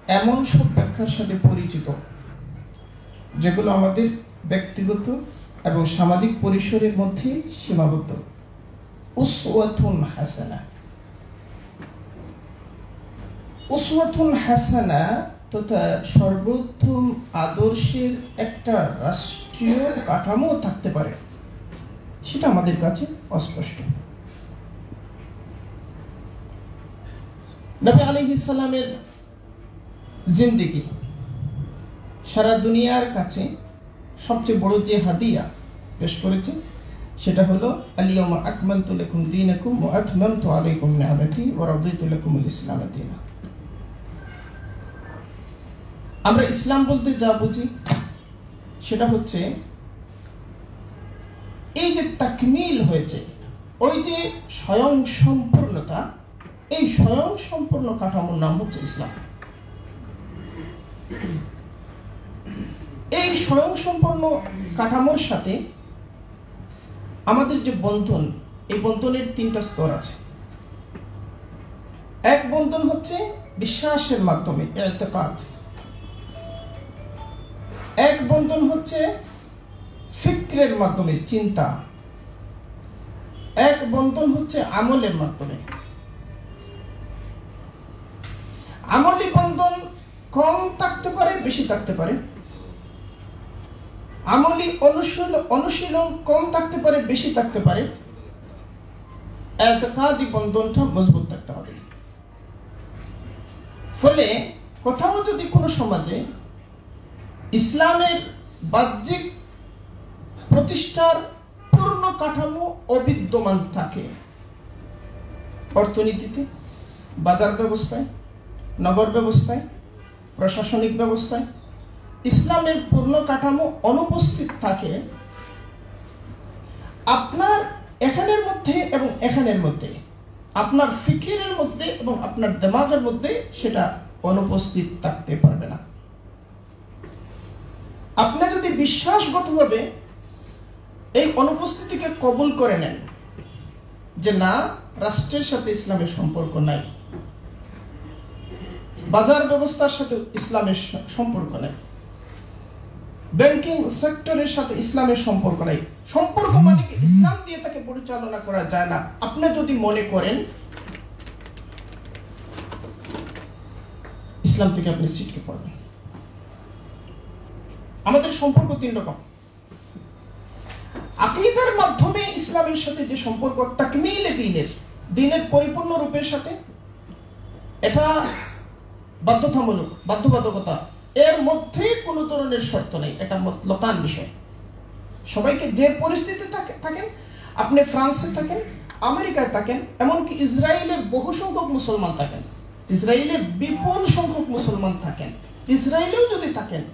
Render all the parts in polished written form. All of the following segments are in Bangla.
এমন সব ব্যাখ্যার সাথে পরিচিত যেগুলো আমাদের ব্যক্তিগত এবং সামাজিক পরিসরের মধ্যে সীমাবদ্ধ। উসওয়াতুন হাসানা, উসওয়াতুন হাসানা তথা সর্বোত্তম আদর্শের একটা রাষ্ট্রীয় কাঠামো থাকতে পারে, সেটা আমাদের কাছে অস্পষ্ট। নবী আলাইহিস সালামের জিন্দেগি সারা দুনিয়ার কাছে সবচেয়ে বড় যে হাদিয়া পেশ করেছে সেটা হলো আল-ইয়াওমা আকমালতু লাকুম দীনাকুম ওয়া আতমামতু আলাইকুম নি'মাতি ওয়া রাদিতু লাকুমুল ইসলাম দীনা। আমরা ইসলাম বলতে যা বুঝি সেটা হচ্ছে এই যে তাকমিল হয়েছে, ওই যে স্বয়ং সম্পূর্ণতা, এই স্বয়ং সম্পূর্ণ কাঠামোর নাম হচ্ছে ইসলাম। এই স্বয়ং সম্পূর্ণ কাঠামোর সাথে আমাদের যে বন্ধন, এই বন্ধনের তিনটা স্তর আছে। এক বন্ধন হচ্ছে বিশ্বাসের মাধ্যমে ইতিকাদ, এক বন্ধন হচ্ছে ফিক্রের মাধ্যমে চিন্তা, এক বন্ধন হচ্ছে আমলের মাধ্যমে। আমলি বন্ধন কম থাকতে পারে, বেশি থাকতে পারে। আমলি অনুশীলন কম থাকতে পারে, বেশি থাকতে পারে। ইতিকাদি বন্ধনটা মজবুত থাকতে হবে। ফলে কোথাও যদি কোনো সমাজে ইসলামের বাহ্যিক প্রতিষ্ঠার পূর্ণ কাঠামো অবিদ্যমান থাকে, অর্থনীতিতে, বাজার ব্যবস্থায়, নগর ব্যবস্থায়, প্রশাসনিক ব্যবস্থায় ইসলামের পূর্ণ কাঠামো অনুপস্থিত থাকে, আপনার এখানের মধ্যে এবং এখানের মধ্যে, আপনার ফিকিরের মধ্যে এবং আপনার দিমাগের মধ্যে সেটা অনুপস্থিত থাকতে পারবে না। আপনি যদি বিশ্বাসগতভাবে এই অনুপস্থিতিকে কবুল করে নেন যে না, রাষ্ট্রের সাথে ইসলামের সম্পর্ক নাই, বাজার ব্যবস্থার সাথে ইসলামের সম্পর্ক নাই, ব্যাংকিং সেক্টরের সাথে ইসলামের সম্পর্ক নাই, সম্পর্ক মানে কি ইসলাম দিয়ে তাকে পরিচালনা করা যায় না, আপনি যদি মনে করেন, ইসলাম থেকে আপনি ছিটকে পড়বেন। আমাদের সম্পর্ক তিন রকম। আকীদার মাধ্যমে ইসলামের সাথে যে সম্পর্ক, তাকমিল দ্বীনের পরিপূর্ণ রূপের সাথে, এটা বাধ্যতামূলক, বাধ্যবাধকতা, এর মধ্যে কোনো ধরনের শর্ত নেই, এটা মতলকান বিষয়। সবাইকে যে পরিস্থিতি থাকেন, আপনি ফ্রান্সে থাকেন, আমেরিকায় থাকেন, এমনকি ইসরায়েলের বহু সংখ্যক মুসলমান থাকেন, ইসরায়েলে বিপুল সংখ্যক মুসলমান থাকেন, ইসরায়েলেও যদি থাকেন,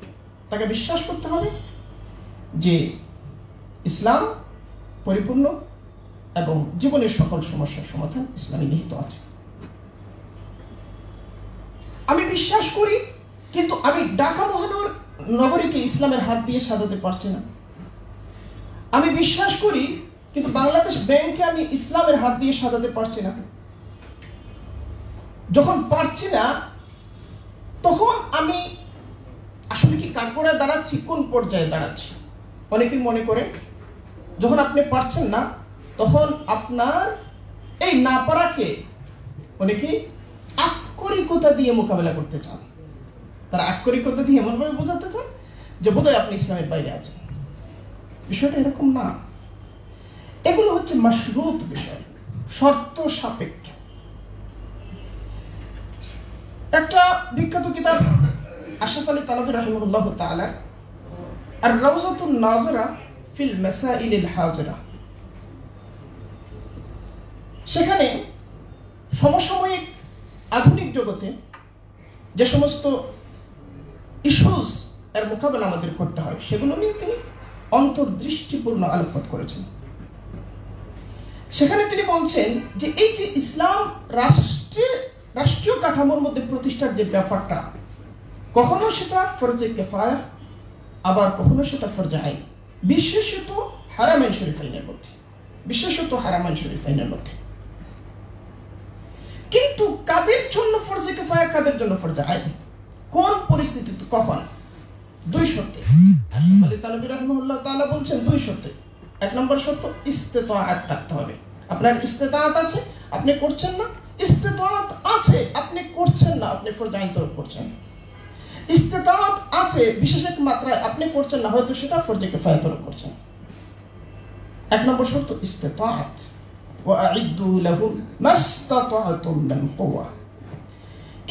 তাকে বিশ্বাস করতে হবে যে ইসলাম পরিপূর্ণ এবং জীবনের সকল সমস্যার সমাধান ইসলামে নিহিত আছে। আমি বিশ্বাস করি, কিন্তু আমি ঢাকা মহানগরীকে ইসলামের হাত দিয়ে সাজাতে পারছি না। আমি বিশ্বাস করি, কিন্তু বাংলাদেশ ব্যাংকে আমি ইসলামের হাত দিয়ে সাজাতে পারছি না। যখন পারছি না, তখন আমি আসলে কি কাঠগড়ায় দাঁড়াচ্ছি, কোন পর্যায়ে দাঁড়াচ্ছি? অনেকেই মনে করে যখন আপনি পারছেন না, তখন আপনার এই না পারাকে অনেকেই আক্ষরিকতা দিয়ে মোকাবেলা করতে চান। তারা আক্ষরিকতা দিয়ে এমনভাবে বোঝাতে চান যে বোধহয় আপনি ইসলামের বাইরে আছেন। বিষয়টা এরকম না। এগুলো হচ্ছে মাশরুত বিষয়, শর্ত সাপেক্ষ। একটা বিখ্যাত কিতাব আশরাফ আলী থানভী রাহিমাহুল্লাহ তাআলা আর-রাওযাতুন নাযিরা ফিল মাসাইলিল হাজিরা, সেখানে সমসাময়িক আধুনিক জগতে যে সমস্ত ইস্যুস এর মোকাবেলা আমাদের করতে হয়, সেগুলো নিয়ে তিনি অন্তর্দৃষ্টিপূর্ণ আলোকপাত করেছেন। সেখানে তিনি বলছেন যে এই যে ইসলাম রাষ্ট্রীয় কাঠামোর মধ্যে প্রতিষ্ঠার যে ব্যাপারটা, কখনো সেটা ফরজে কিফায়া, আবার কখনো সেটা ফরজে আইন, বিশেষত হারামাইন শরীফাইনের মধ্যে। কিন্তু কাদের জন্য ফরজে কিফায়া, কাদের জন্য ফরজে আইন? কোন পরিস্থিতিতে, কখন? 2 শর্তে। আলী তানভী রাহিমাহুল্লাহ তাআলা বলছেন 2 শর্তে। 1 নম্বর শর্ত, ইস্তিতাআত থাকতে হবে। আপনার ইস্তিতাআত আছে, আপনি করছেন না। ইস্তিতাআত আছে, আপনি করছেন না, আপনি ফরজ আইন তরক করছেন। ইস্তিতাআত আছে বিশেষ এক মাত্রায়, আপনি করছেন না, হয়তো সেটা ফরজ কিফায়া তরক করছেন। 1 নম্বর শর্ত ইস্তিতাআত। ওয়া'ইদ্দু লাহুম মাসতাতা'তুম মিন কুওয়া।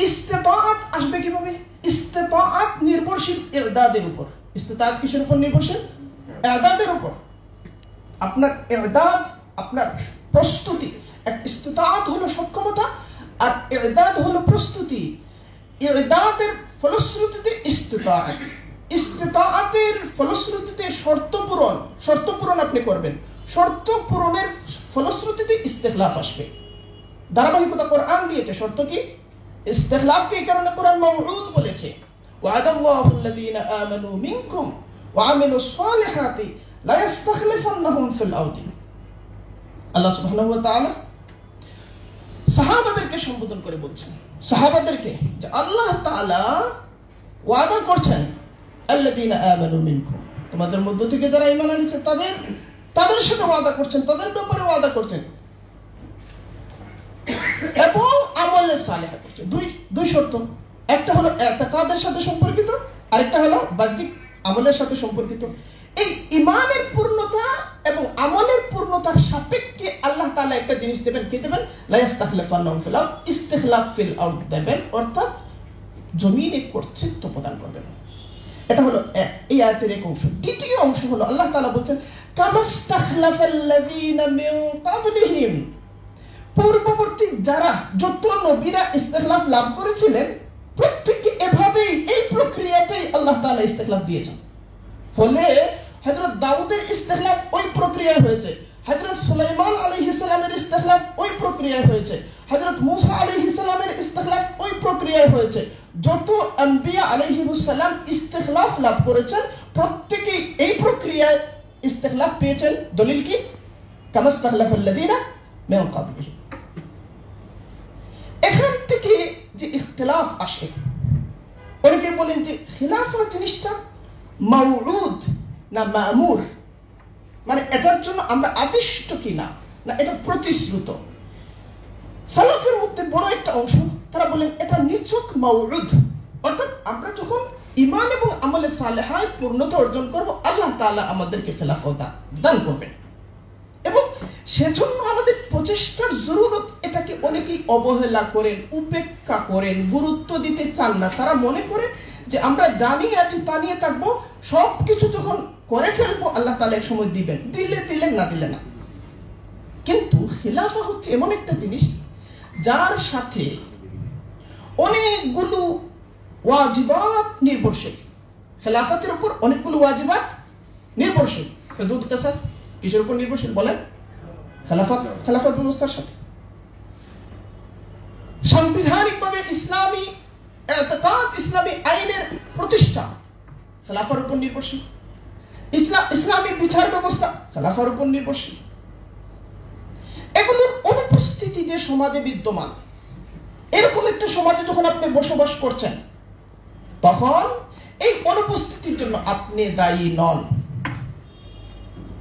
ইস্তিতাআত আসবে কিভাবে? ইস্তিতাআত নির্ভরশীল ইরদাদের উপর। ইস্তিতাআত কিসের উপর নির্ভরশীল? ইরদাদের উপর। আপনার ইরদাদ, আপনার প্রস্তুতি। ইস্তিতাআত হলো সক্ষমতা, আর ইরদাদ হলো প্রস্তুতি। ইরদাদের ফলশ্রুতিতে ইস্তিতাআত, ইস্তিতাআতের ফলশ্রুতিতে শর্ত পূরণ আপনি করবেন। শর্ত পূরণের ফলশ্রুতিতে ইস্তিখলাফ আসবে। ধারাবাহিকতা কোরআন দিয়েছে। শর্ত কি? ইস্তিখলাফকে এই কারণে কোরআন মাউউদ বলেছে, ওয়া'দাল্লাহু আল্লাযীনা আমানু মিনকুম ওয়া আমিলুস সালিহাতি লা ইস্তাখলিফান্নাহুম ফিল আরদি। আল্লাহ সুবহানাহু ওয়া তাআলা সাহাবাদেরকে সম্বোধন করে বলছেন, সাহাবাদেরকে, যে আল্লাহ তাআলা ওয়াদা করছেন, আল্লাযীনা আমানু মিনকুম, তোমাদের মধ্য থেকে যারা ঈমান এনেছে তাদের সাথে ওয়াদা করছেন, তাদের ব্যাপারে ওয়াদা করছেন, এবং আমলে সালেহ করছেন। দুই শর্ত। একটা হলো ইতিকাদের সাথে সম্পর্কিত, আরেকটা হলো বাহ্যিক আমলের সাথে সম্পর্কিত। এই ঈমানের পূর্ণতা এবং আমলের পূর্ণতার সাপেক্ষে আল্লাহ তাআলা একটা জিনিস দেবেন। কি দেবেন? লা ইস্তাখলিফান্নাহুম ফিল আরদ, ইস্তিখলাফ ফিল আরদ দেবেন, অর্থাৎ জমিনে কর্তৃত্ব প্রদান করবেন। এটা হলো এই আয়াতের এক অংশ। দ্বিতীয় অংশ হলো আল্লাহ তাআলা বলছেন, কামাস্তাখলাফাল্লাযীনা মিন ক্বাবলিহিম, পূর্ববর্তী যারা যত নবীরা ইস্তিখলাফ লাভ করেছিলেন, প্রত্যেককে এভাবেই, এই প্রক্রিয়াতেই আল্লাহ তাআলা ইস্তিখলাফ দিয়েছেন। ফলে হযরত দাউদের ইস্তিখলাফ ওই প্রক্রিয়ায় হয়েছে, হযরত সুলাইমান আলাইহিস সালামের ইস্তিখলাফ ওই প্রক্রিয়ায় হয়েছে, হযরত মূসা আলাইহিস সালামের ইস্তিখলাফ ওই প্রক্রিয়ায় হয়েছে। যত আম্বিয়া আলাইহিমুস সালাম ইস্তিখলাফ লাভ করেছেন, প্রত্যেকেই এই প্রক্রিয়ায় ইস্তিখলাফ পেয়েছেন। দলিল কি? কামাস্তাখলাফাল্লাযীনা মিন ক্বাবলিহিম। এখান থেকে যে ইখতিলাফ আসে, অনেকে বলেন যে খিলাফা জিনিসটা মাউউদ না মা'মুর, মানে এটার জন্য আমরা আদিষ্ট কিনা, না এটা প্রতিশ্রুত। সালাফের মধ্যে বড় একটা অংশ তারা বলেন এটা নিছক মাউউদ, অর্থাৎ আমরা যখন ঈমান এবং আমলে সালেহায় পূর্ণতা অর্জন করব, আল্লাহ তাআলা আমাদেরকে খেলাফত দান করবেন, এবং সেজন্য আমাদের প্রচেষ্টার জরুরত। এটাকে অনেকেই অবহেলা করেন, উপেক্ষা করেন, গুরুত্ব দিতে চান না। তারা মনে করে যে আমরা জানি আছি, তা নিয়ে থাকবো, সবকিছু যখন করে ফেলবো আল্লাহ তাআলা এক সময় দিবেন, দিলেন, না দিলে না। কিন্তু খিলাফা হচ্ছে এমন একটা জিনিস যার সাথে অনেকগুলো ওয়াজিবাত নির্ভরশীল। খেলাফতের উপর অনেকগুলো ওয়াজিবাত নির্ভরশীল। হুদুদ কিসাস কিসের উপর নির্ভরশীল বলেন? খেলাফত ব্যবস্থার সাথে। সাংবিধানিকভাবে ইসলামী ইতিকাদ, ইসলামী আইনের প্রতিষ্ঠা খেলাফার উপর নির্ভরশীল। ইসলামী বিচার ব্যবস্থা খেলাফার উপর নির্ভরশীল। এগুলোর অনুপস্থিতি যে সমাজে বিদ্যমান, এরকম একটা সমাজে যখন আপনি বসবাস করছেন, তখন এই অনুপস্থিতির জন্য আপনি দায়ী নন।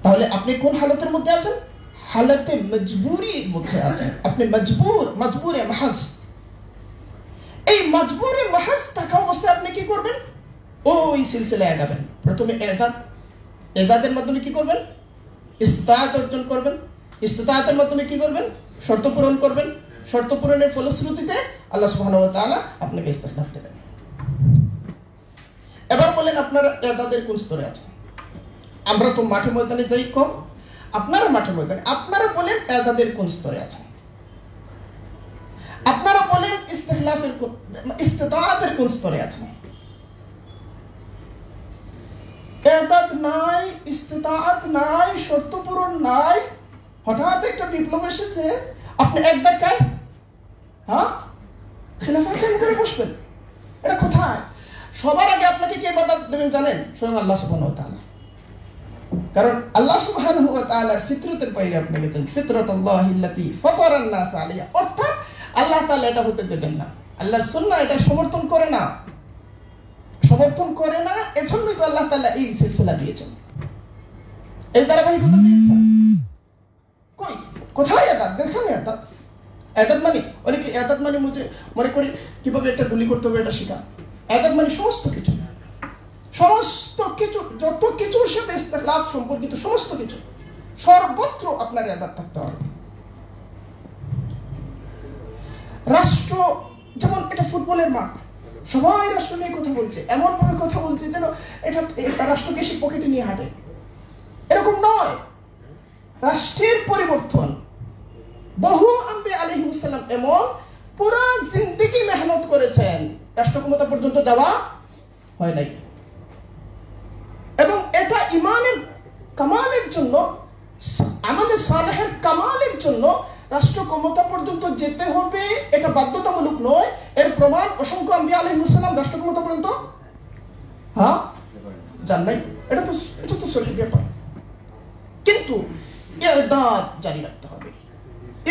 তাহলে আপনি কোন হালতের মধ্যে আছেন? হালতে মজবুরির মধ্যে আছেন। আপনি মজবুরে মাহাজ। এই মজবুরে মাহাজ থাকা অবস্থায় আপনি কি করবেন? ওই সিলসিলায় আগাবেন। প্রথমে এদাদের মাধ্যমে কি করবেন? ইস্তিতাআত অর্জন করবেন। ইস্তিতাআতের মাধ্যমে কি করবেন? শর্ত পূরণ করবেন। শর্ত পূরণের ফলশ্রুতিতে আল্লাহ সুবহানাহু ওয়া তাআলা আপনাকে ইস্তিখলাফ দেবেন। এবার বলেন আপনারা এদাদের কোন স্তরে আছেন? আমরা তো মাঠে ময়দানে যাই কম, আপনারা মাঠে ময়দানে। আপনারা বলেন এদাদের কোন স্তরে আছেন? আপনারা বলেন ইস্তিতাআতের কোন স্তরে আছেন? এদাদ নাই, ইস্তিতাআত নাই, শর্ত পূরণ নাই, হঠাৎ একটা বিপ্লব এসেছে, আপনি এক ধাক্কায় খিলাফা কায়েম করে বসবেন। এটা কোথায়? সবার আগে আপনাকে কে বাধা দেবেন জানেন? স্বয়ং আল্লাহ সুবহানাহু ওয়া তাআলা। কারণ আল্লাহ সুবহানাহু ওয়া তাআলার ফিতরতের বাইরে আপনি গেছেন। ফিতরাতুল্লাহিল্লাতী ফাতারান নাস আলাইহা, অর্থাৎ আল্লাহ তাআলা এটা হতে দেবেন না। আল্লাহর সুন্নাহ এটা সমর্থন করে না। সমর্থন করে না, এজন্যই তো আল্লাহ তাআলা এই সিলসিলা দিয়েছেন, এই ধারাবাহিকতা দিয়েছেন। কই কোথায় আযাদ? দেখেন আযাদ, আযাদ মানে অনেকে আযাদ মানে মনে করি কিভাবে একটা গুলি করতে হবে এটা শেখা। আযাদ মানে সমস্ত কিছু, সমস্ত কিছু, যত কিছুর সাথে ইস্তেখলাফ সম্পর্কিত সমস্ত কিছু, সর্বত্র আপনার আযাদ থাকতে হবে। রাষ্ট্র যেমন এটা ফুটবলের মাঠ, সবাই রাষ্ট্র নিয়ে কথা বলছে, এমন ভাবে কথা বলছে যেন এটা রাষ্ট্রকে সে পকেটে নিয়ে হাঁটে, এরকম নয়। রাষ্ট্রের পরিবর্তন, বহু আম্বিয়া আলাইহিস সালাম এমন পুরা জিন্দেগি মেহনত করেছেন, রাষ্ট্র ক্ষমতা পর্যন্ত যাওয়া হয় নাই। এবং এটা ইমানের কামালের জন্য, আমালে সালেহের কামালের জন্য রাষ্ট্র ক্ষমতা পর্যন্ত যেতে হবে, এটা বাধ্যতামূলক নয়। এর প্রমাণ অসংখ্য আম্বিয়া আলাইহিস সালাম রাষ্ট্র ক্ষমতা পর্যন্ত যান নাই। এটা তো সঠিক ব্যাপার। কিন্তু ইরদাদ জারি রাখতে হবে,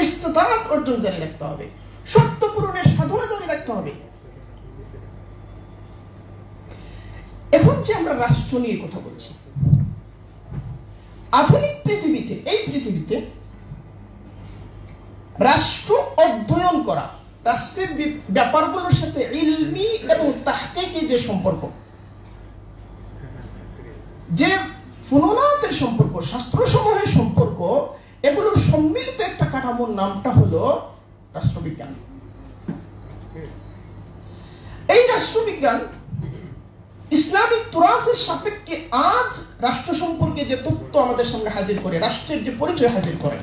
ইস্তিতাআত অর্জন জারি রাখতে হবে, শর্ত পূরণের সাধনা জারি রাখতে হবে। এখন যে আমরা রাষ্ট্র নিয়ে কথা বলছি, আধুনিক পৃথিবীতে, এই পৃথিবীতে রাষ্ট্র অধ্যয়ন করা, রাষ্ট্রের ব্যাপারগুলোর সাথে ইলমি এবং তাহকিকি যে সম্পর্ক, যে ফুনুনাতের সম্পর্ক, শাস্ত্রসমূহের সম্পর্ক, এগুলোর সম্মিলিত একটা কাঠামোর নামটা হলো রাষ্ট্রবিজ্ঞান। এই রাষ্ট্রবিজ্ঞান ইসলামিক তুরাসের সাপেক্ষে আজ রাষ্ট্র সম্পর্কে যে তথ্য আমাদের সামনে হাজির করে, রাষ্ট্রের যে পরিচয় হাজির করে,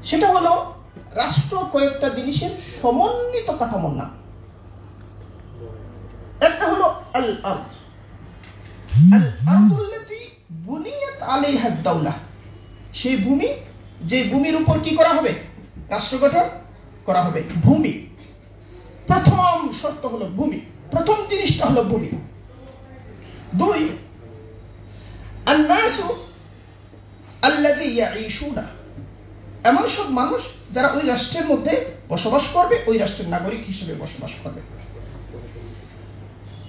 সেটা হলো রাষ্ট্র কয়েকটা জিনিসের সমন্বিত কাঠামোর নাম। একটা হলো আল আরদ, আল আরদুল্লাতী বুনিয়াত আলাইহা আদ-দাওলা, সেই ভূমি, যে ভূমির উপর কি করা হবে? রাষ্ট্র গঠন করা হবে। ভূমি, প্রথম শর্ত হলো ভূমি, প্রথম জিনিসটা হলো ভূমি। দুই, আন-নাসু আল্লাযী ইয়াঈশুনা, এমন সব মানুষ যারা ওই রাষ্ট্রের মধ্যে বসবাস করবে, ওই রাষ্ট্রের নাগরিক হিসেবে বসবাস করবে।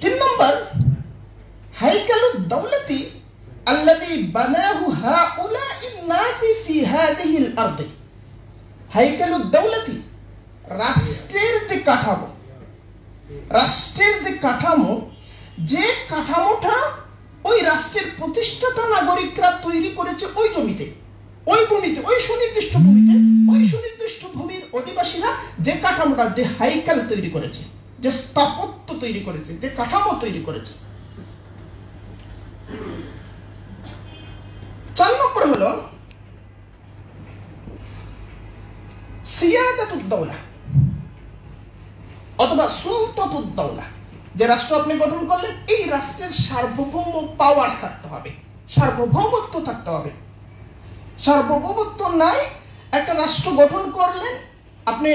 তিন নম্বর, হাইকালুদ দাওলাতি আল্লাযী বানাহু হাউলাইন নাসি ফি হাযিহিল আরদি। হাইকালুদ দাওলাতি, রাষ্ট্রের যে কাঠামো, রাষ্ট্রের যে কাঠামো, যে কাঠামোটা ওই রাষ্ট্রের প্রতিষ্ঠাতা নাগরিকরা তৈরি করেছে ওই জমিতে, ওই ভূমিতে, ওই সুনির্দিষ্ট ভূমিতে, ওই সুনির্দিষ্ট ভূমির অধিবাসীরা যে কাঠামোটা, যে হাইকাল তৈরি করেছে, যে স্থাপত্য তৈরি করেছে, যে কাঠামো তৈরি করেছে। চার নম্বর হলো সিয়াদাতুদ দাওলা অথবা সুলতাতুদ দাওলা। যে রাষ্ট্র আপনি গঠন করলেন, এই রাষ্ট্রের সার্বভৌম পাওয়ার থাকতে হবে, সার্বভৌমত্ব থাকতে হবে। সার্বভৌমত্ব নাই, একটা রাষ্ট্র গঠন করলেন আপনি,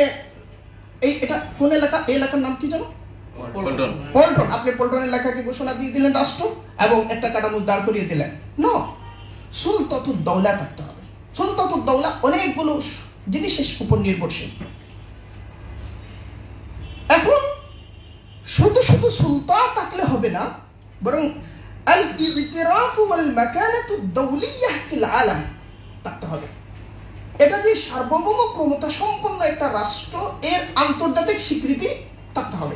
এটা কোন এলাকা, এই এলাকার নাম কি জানো? পল্টন। আপনি পল্টন এলাকাকে ঘোষণা দিয়ে দিলেন রাষ্ট্র এবং একটা কাঠামো দাঁড় করিয়ে দিলেন। না, সুলতাতুদ দাওলা থাকতে হবে। সুলতাতুদ দাওলা অনেকগুলো জিনিসের উপর নির্ভরশীল। এখন শুধু শুধু সুলতান থাকলে হবে না, বরং আল ইতিরাফ ওয়াল মাকানাতুদ দাওলিয়াহ ফিল আলাম থাকতে হবে। এটা যে সার্বভৌম ক্ষমতা সম্পন্ন একটা রাষ্ট্র, এর আন্তর্জাতিক স্বীকৃতি থাকতে হবে,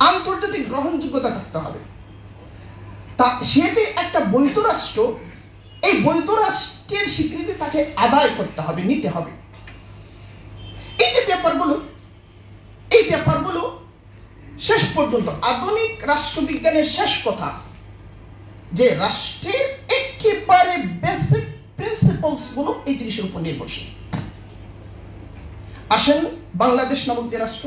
আন্তর্জাতিক গ্রহণযোগ্যতা থাকতে হবে। তা সে যে একটা বৈধ রাষ্ট্র, এই বৈধ রাষ্ট্রের স্বীকৃতি তাকে আদায় করতে হবে, নিতে হবে। এই যে ব্যাপারগুলো, এই ব্যাপারগুলো শেষ পর্যন্ত আধুনিক রাষ্ট্রবিজ্ঞানের শেষ কথা, যে রাষ্ট্রের একেবারে বেসিক প্রিন্সিপালস গুলো এই জিনিসের উপর নির্ভরশীল। আসেন, বাংলাদেশ নামক যে রাষ্ট্র,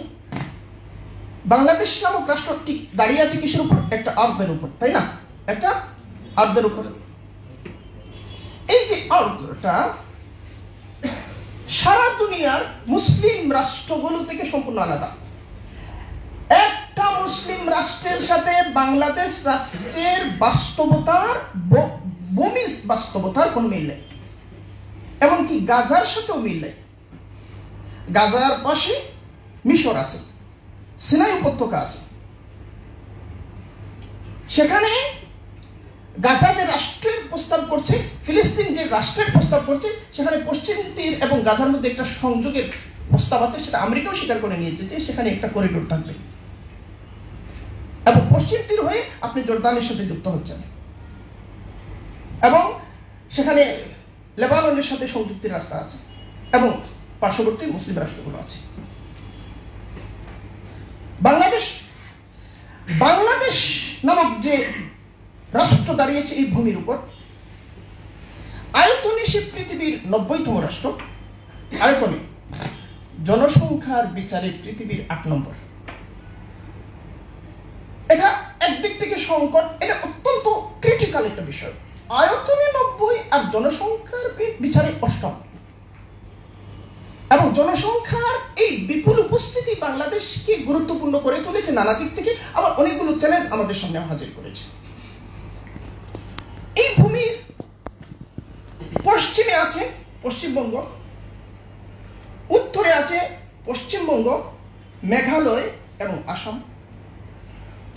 বাংলাদেশ নামক রাষ্ট্র ঠিক দাঁড়িয়ে আছে কিসের উপর? একটা আর্দের উপর, তাই না? একটা আর্দের উপর। এই যে আর্দটা সারা দুনিয়ার মুসলিম রাষ্ট্রগুলো থেকে সম্পূর্ণ আলাদা। একটা মুসলিম রাষ্ট্রের সাথে বাংলাদেশ রাষ্ট্রের বাস্তবতার, ভূমি বাস্তবতার কোন মিল নেই, এমনকি গাজার সাথেও মিল নেই। গাজার পাশে মিশর আছে, সিনাই উপত্যকা আছে, সেখানে গাজা যে রাষ্ট্রের প্রস্তাব করছে, ফিলিস্তিন যে রাষ্ট্রের প্রস্তাব করছে, সেখানে পশ্চিম তীর এবং গাজার মধ্যে একটা সংযোগের প্রস্তাব আছে। সেটা আমেরিকাও স্বীকার করে নিয়েছে যে সেখানে একটা করিডোর থাকবে এবং পশ্চিম তীর হয়ে আপনি জর্দানের সাথে যুক্ত হচ্ছেন এবং সেখানে লেবাননের সাথে সংযুক্তির রাস্তা আছে এবং পার্শ্ববর্তী মুসলিম রাষ্ট্রগুলো আছে। বাংলাদেশ নামক যে রাষ্ট্র দাঁড়িয়েছে এই ভূমির উপর, আয়তনে সে পৃথিবীর 90তম রাষ্ট্র, আয়তনে, জনসংখ্যার বিচারে পৃথিবীর 8 নম্বর। এটা একদিক থেকে সংকট, এটা অত্যন্ত ক্রিটিক্যাল একটা বিষয়। আয়তনে 90 আর জনসংখ্যার বিচারে 8ম, এবং জনসংখ্যার এই বিপুল উপস্থিতি বাংলাদেশকে গুরুত্বপূর্ণ করে তুলেছে নানা দিক থেকে, আবার অনেকগুলো চ্যালেঞ্জ আমাদের সামনে হাজির করেছে। এই ভূমির পশ্চিমে আছে পশ্চিমবঙ্গ, উত্তরে আছে পশ্চিমবঙ্গ, মেঘালয় এবং আসাম,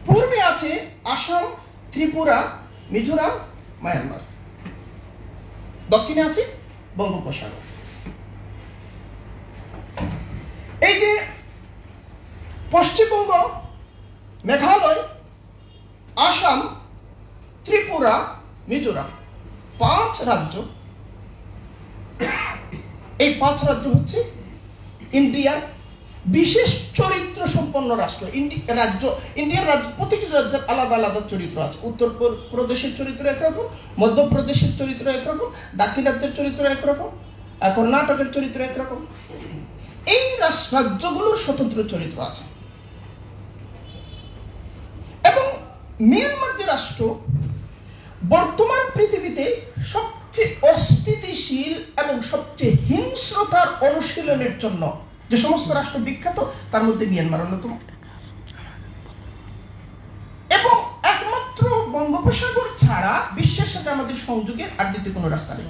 পূর্বে আছে আসাম, ত্রিপুরা, মিজোরাম, মায়ানমার, দক্ষিণে আছে বঙ্গোপসাগর। এই যে পশ্চিমবঙ্গ, মেঘালয়, আসাম, ত্রিপুরা, মিজোরাম, 5 রাজ্য, এই 5 রাজ্য হচ্ছে ইন্ডিয়ার বিশেষ চরিত্র সম্পন্ন রাষ্ট্র। ইন্ডিয়ার রাজ্য, প্রতিটি রাজ্যের আলাদা আলাদা চরিত্র আছে। উত্তর প্রদেশের চরিত্র একরকম, মধ্যপ্রদেশের চরিত্র একরকম, দাক্ষিণাত্যের চরিত্র একরকম, কর্ণাটকের চরিত্র একরকম। এই রাজ্যগুলোর স্বতন্ত্র চরিত্র আছে। এবং মিয়ানমার যে রাষ্ট্র, বর্তমান পৃথিবীতে সবচেয়ে অস্থিতিশীল এবং সবচেয়ে হিংস্রতার অনুশীলনের জন্য যে সমস্ত রাষ্ট্র বিখ্যাত, তার মধ্যে মিয়ানমার অন্যতম। এবং একমাত্র বঙ্গোপসাগর ছাড়া বিশ্বের সাথে আমাদের সংযোগের আর দ্বিতীয় কোনো রাস্তা নেই।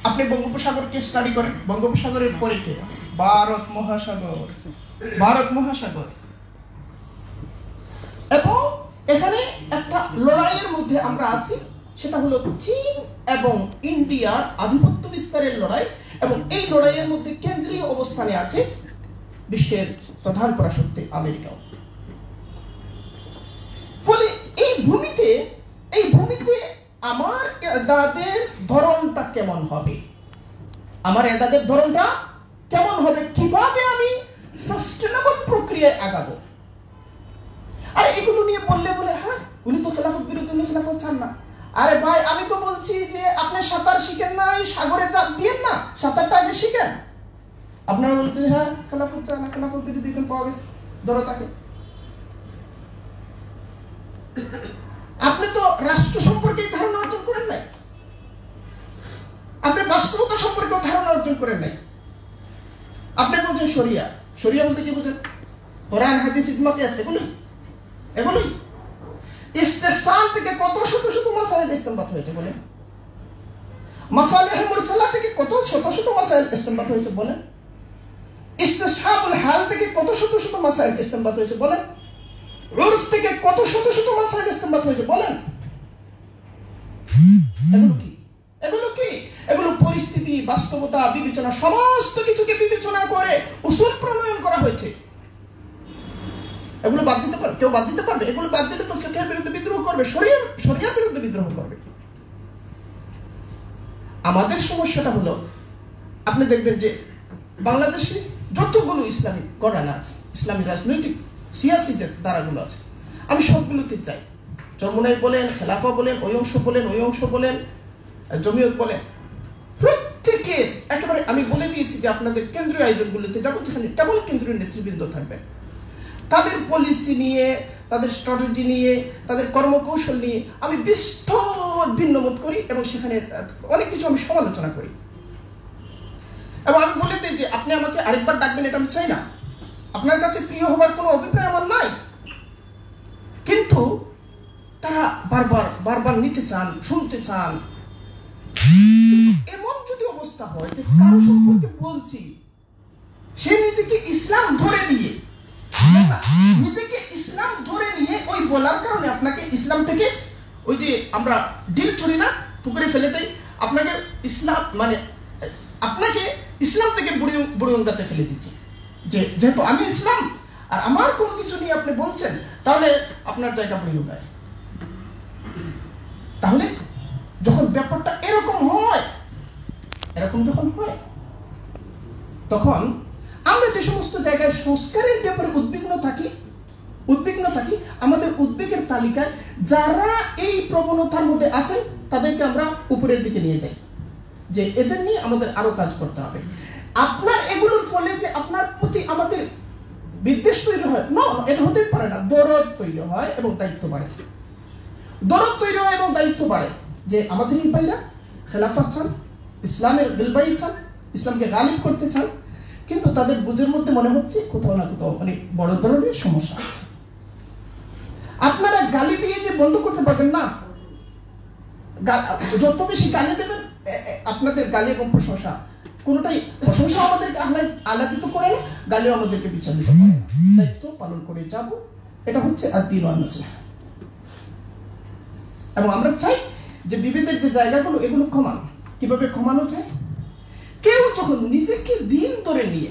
আপনি বঙ্গোপসাগরকে স্টাডি করেন, বঙ্গোপসাগরের পরে কে? ভারত মহাসাগর। এবং এখানে একটা লড়াইয়ের মধ্যে আমরা আছি, সেটা হলো চীন এবং ইন্ডিয়ার আধিপত্য বিস্তারের লড়াই। এবং এই লড়াইয়ের মধ্যে কেন্দ্রীয় অবস্থানে আছে বিশ্বের প্রধান পরাশক্তি আমেরিকাও। ফলে এই ভূমিতে আমার এদাদের ধরনটা কেমন হবে, কিভাবে আমি সাস্টেনেবল প্রক্রিয়ায় আগাবো। আর এগুলো নিয়ে বললে হ্যাঁ উনি তো খেলাফত বিরোধী, উনি খেলাফত চান না। আরে ভাই, আমি তো বলছি যে আপনি সাঁতার শিখেন নাই, সাগরে চাপ দিয়েন না, সাঁতারটা আগে শিখেন। আপনারা বলছেন হ্যাঁ খেলাফত চান না, খেলাফত বিরোধী পাওয়া গেছে, ধরো তাকে। আপনি তো রাষ্ট্র সম্পর্কে ধারণা অর্জন করেন নাই, আপনি বাস্তবতা সম্পর্কে ধারণা অর্জন করেন নাই। আপনি বলছেন শরিয়া বলতে কি বুঝেন? কোরআন, হাদিস, ইজমা, কিয়াস, এগুলোই ইস্তেহসান থেকে কত শত শত মাসাইল ইস্তেমবাত হয়েছে বলেন? মাসালিহ মুরসালা থেকে কত শত শত মাসাইল ইস্তেমবাত হয়েছে বলেন? ইস্তিসহাবুল হাল থেকে কত শত শত মাসাইল ইস্তেমবাত হয়েছে বলেন? উরফ থেকে কত শত শত মাসাইল ইস্তেমবাত হয়েছে বলেন? এগুলো পরিস্থিতি, বাস্তবতা, বিবেচনা, সমস্ত কিছুকে বিবেচনা করে উসুল প্রণয়ন করা হয়েছে। এগুলো বাদ দিতে পারবে? কেউ বাদ দিতে পারবে? এগুলো বাদ দিলে তো ফিকহের বিরুদ্ধে বিদ্রোহ করবে, শরিয়ার বিরুদ্ধে বিদ্রোহ করবে। আমাদের সমস্যাটা হলো, আপনি দেখবেন যে বাংলাদেশে যতগুলো ইসলামী ঘরানা আছে, ইসলামী রাজনৈতিক সিয়াসি যে ধারাগুলো আছে, আমি সবগুলোতে চাই। চরমুনাই বলেন, খেলাফা বলেন, ওই অংশ বলেন, জমিয়ত বলেন, প্রত্যেকের একেবারে আমি বলে দিয়েছি যে আপনাদের কেন্দ্রীয় আয়োজনগুলোতে যাবো, যেখানে কেবল কেন্দ্রীয় নেতৃবৃন্দ থাকবেন। তাদের পলিসি নিয়ে, তাদের স্ট্র্যাটেজি নিয়ে, তাদের কর্মকৌশল নিয়ে আমি বিস্তর ভিন্নমত করি এবং সেখানে অনেক কিছু আমি সমালোচনা করি। এবং আমি বলে দিই যে আপনি আমাকে আরেকবার ডাকবেন, এটা আমি চাই না। আপনার কাছে প্রিয় হবার কোনো অভিপ্রায় আমার নাই, কিন্তু তারা বারবার নিতে চান, শুনতে চান। এমন যদি অবস্থা হয় যে কারো সম্পর্কে বলছি, সে নিজেকে ইসলাম ধরে নিয়ে ওই বলার কারণে আপনাকে ইসলাম থেকে, ওই যে আমরা ডিল ছড়ি না, পুকুরে ফেলে দেই, আপনাকে ইসলাম মানে আপনাকে ইসলাম থেকে বুড়িগঙ্গাতে ফেলে দিচ্ছে। যেহেতু আমি ইসলাম আর আমার কোনো কিছু নিয়ে আপনি বলছেন, তাহলে আপনার জায়গা বুড়িগঙ্গায়। তাহলে যখন ব্যাপারটা এরকম হয়, যখন হয়, তখন আমরা যে সমস্ত জায়গায় সংস্কারের ব্যাপারে উদ্বিগ্ন থাকি, আমাদের উদ্বেগের তালিকায় যারা এই প্রবণতার মধ্যে আছেন তাদেরকে আমরা উপরের দিকে নিয়ে যাই, যে এদের নিয়ে আমাদের আরো কাজ করতে হবে। আপনার এগুলোর ফলে যে আপনার প্রতি আমাদের বিদ্বেষ তৈরি হয়, না, এটা হতে পারে না। দরদ তৈরি হয় এবং দায়িত্ব বাড়ে, যে আমাদের এই ভাইরা খেলাফত চান, ইসলামের দিলবাই চান, ইসলামকে গালিব করতে চান, কিন্তু তাদের বুঝের মধ্যে মনে হচ্ছে কোথাও না কোথাও মানে বড় ধরনের সমস্যা। আপনারা গালি দিয়ে যে বন্ধ করতে পারবেন না, যত বেশি গালি দেবেন, আপনাদের গালি এবং প্রশংসা কোনটাই, প্রশংসা আমাদেরকে আহ্লাদিত করে না, গালিও আমাদেরকে বিচলিত করে না। দায়িত্ব পালন করে যাব, এটা হচ্ছে আদ-দীন ওয়ান নাসিহা। এবং আমরা চাই যে বিভেদের যে জায়গাগুলো, এগুলো কমানো। কিভাবে কমানো যায়? কেউ যখন নিজেকে দিন ধরে নিয়ে,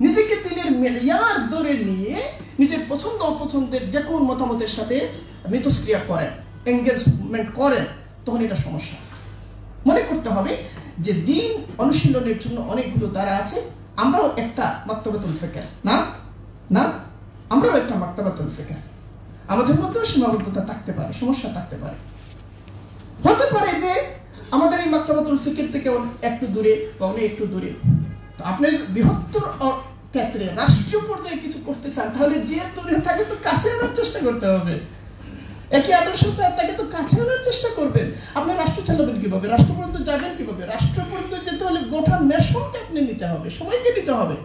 নিজেকে দিনের মেয়ার ধরে নিয়ে, নিজের পছন্দ অপছন্দের যে কোন মতামতের সাথে মিথস্ক্রিয়া করেন, এঙ্গেজমেন্ট করেন, তখন এটা সমস্যা। মনে করতে হবে যে দিন অনুশীলনের জন্য অনেকগুলো দ্বারা আছে। আমরাও একটা মাকতাবাতুল ফিকর, না আমরাও একটা মাকতাবাতুল ফিকর। আমাদের মধ্যেও সীমাবদ্ধতা থাকতে পারে, সমস্যা থাকতে পারে। হতে পারে যে আমাদের এই মাকতাবাতুল ফিকর থেকে একটু দূরে বা অনেক একটু দূরে। তো আপনি বৃহত্তর ক্ষেত্রে রাষ্ট্রীয় পর্যায়ে কিছু করতে চান, তাহলে যে দূরে থাকে তো কাছে আনার চেষ্টা করতে হবে। একই আদর্শ চান, তাকে তো কাছে আনার চেষ্টা করবেন। আপনি রাষ্ট্র চালাবেন কিভাবে? রাষ্ট্র পর্যন্ত যাবেন কিভাবে? রাষ্ট্র পর্যন্ত যেতে হলে গোটা নেশনকে আপনি নিতে হবে, সবাইকে নিতে হবে।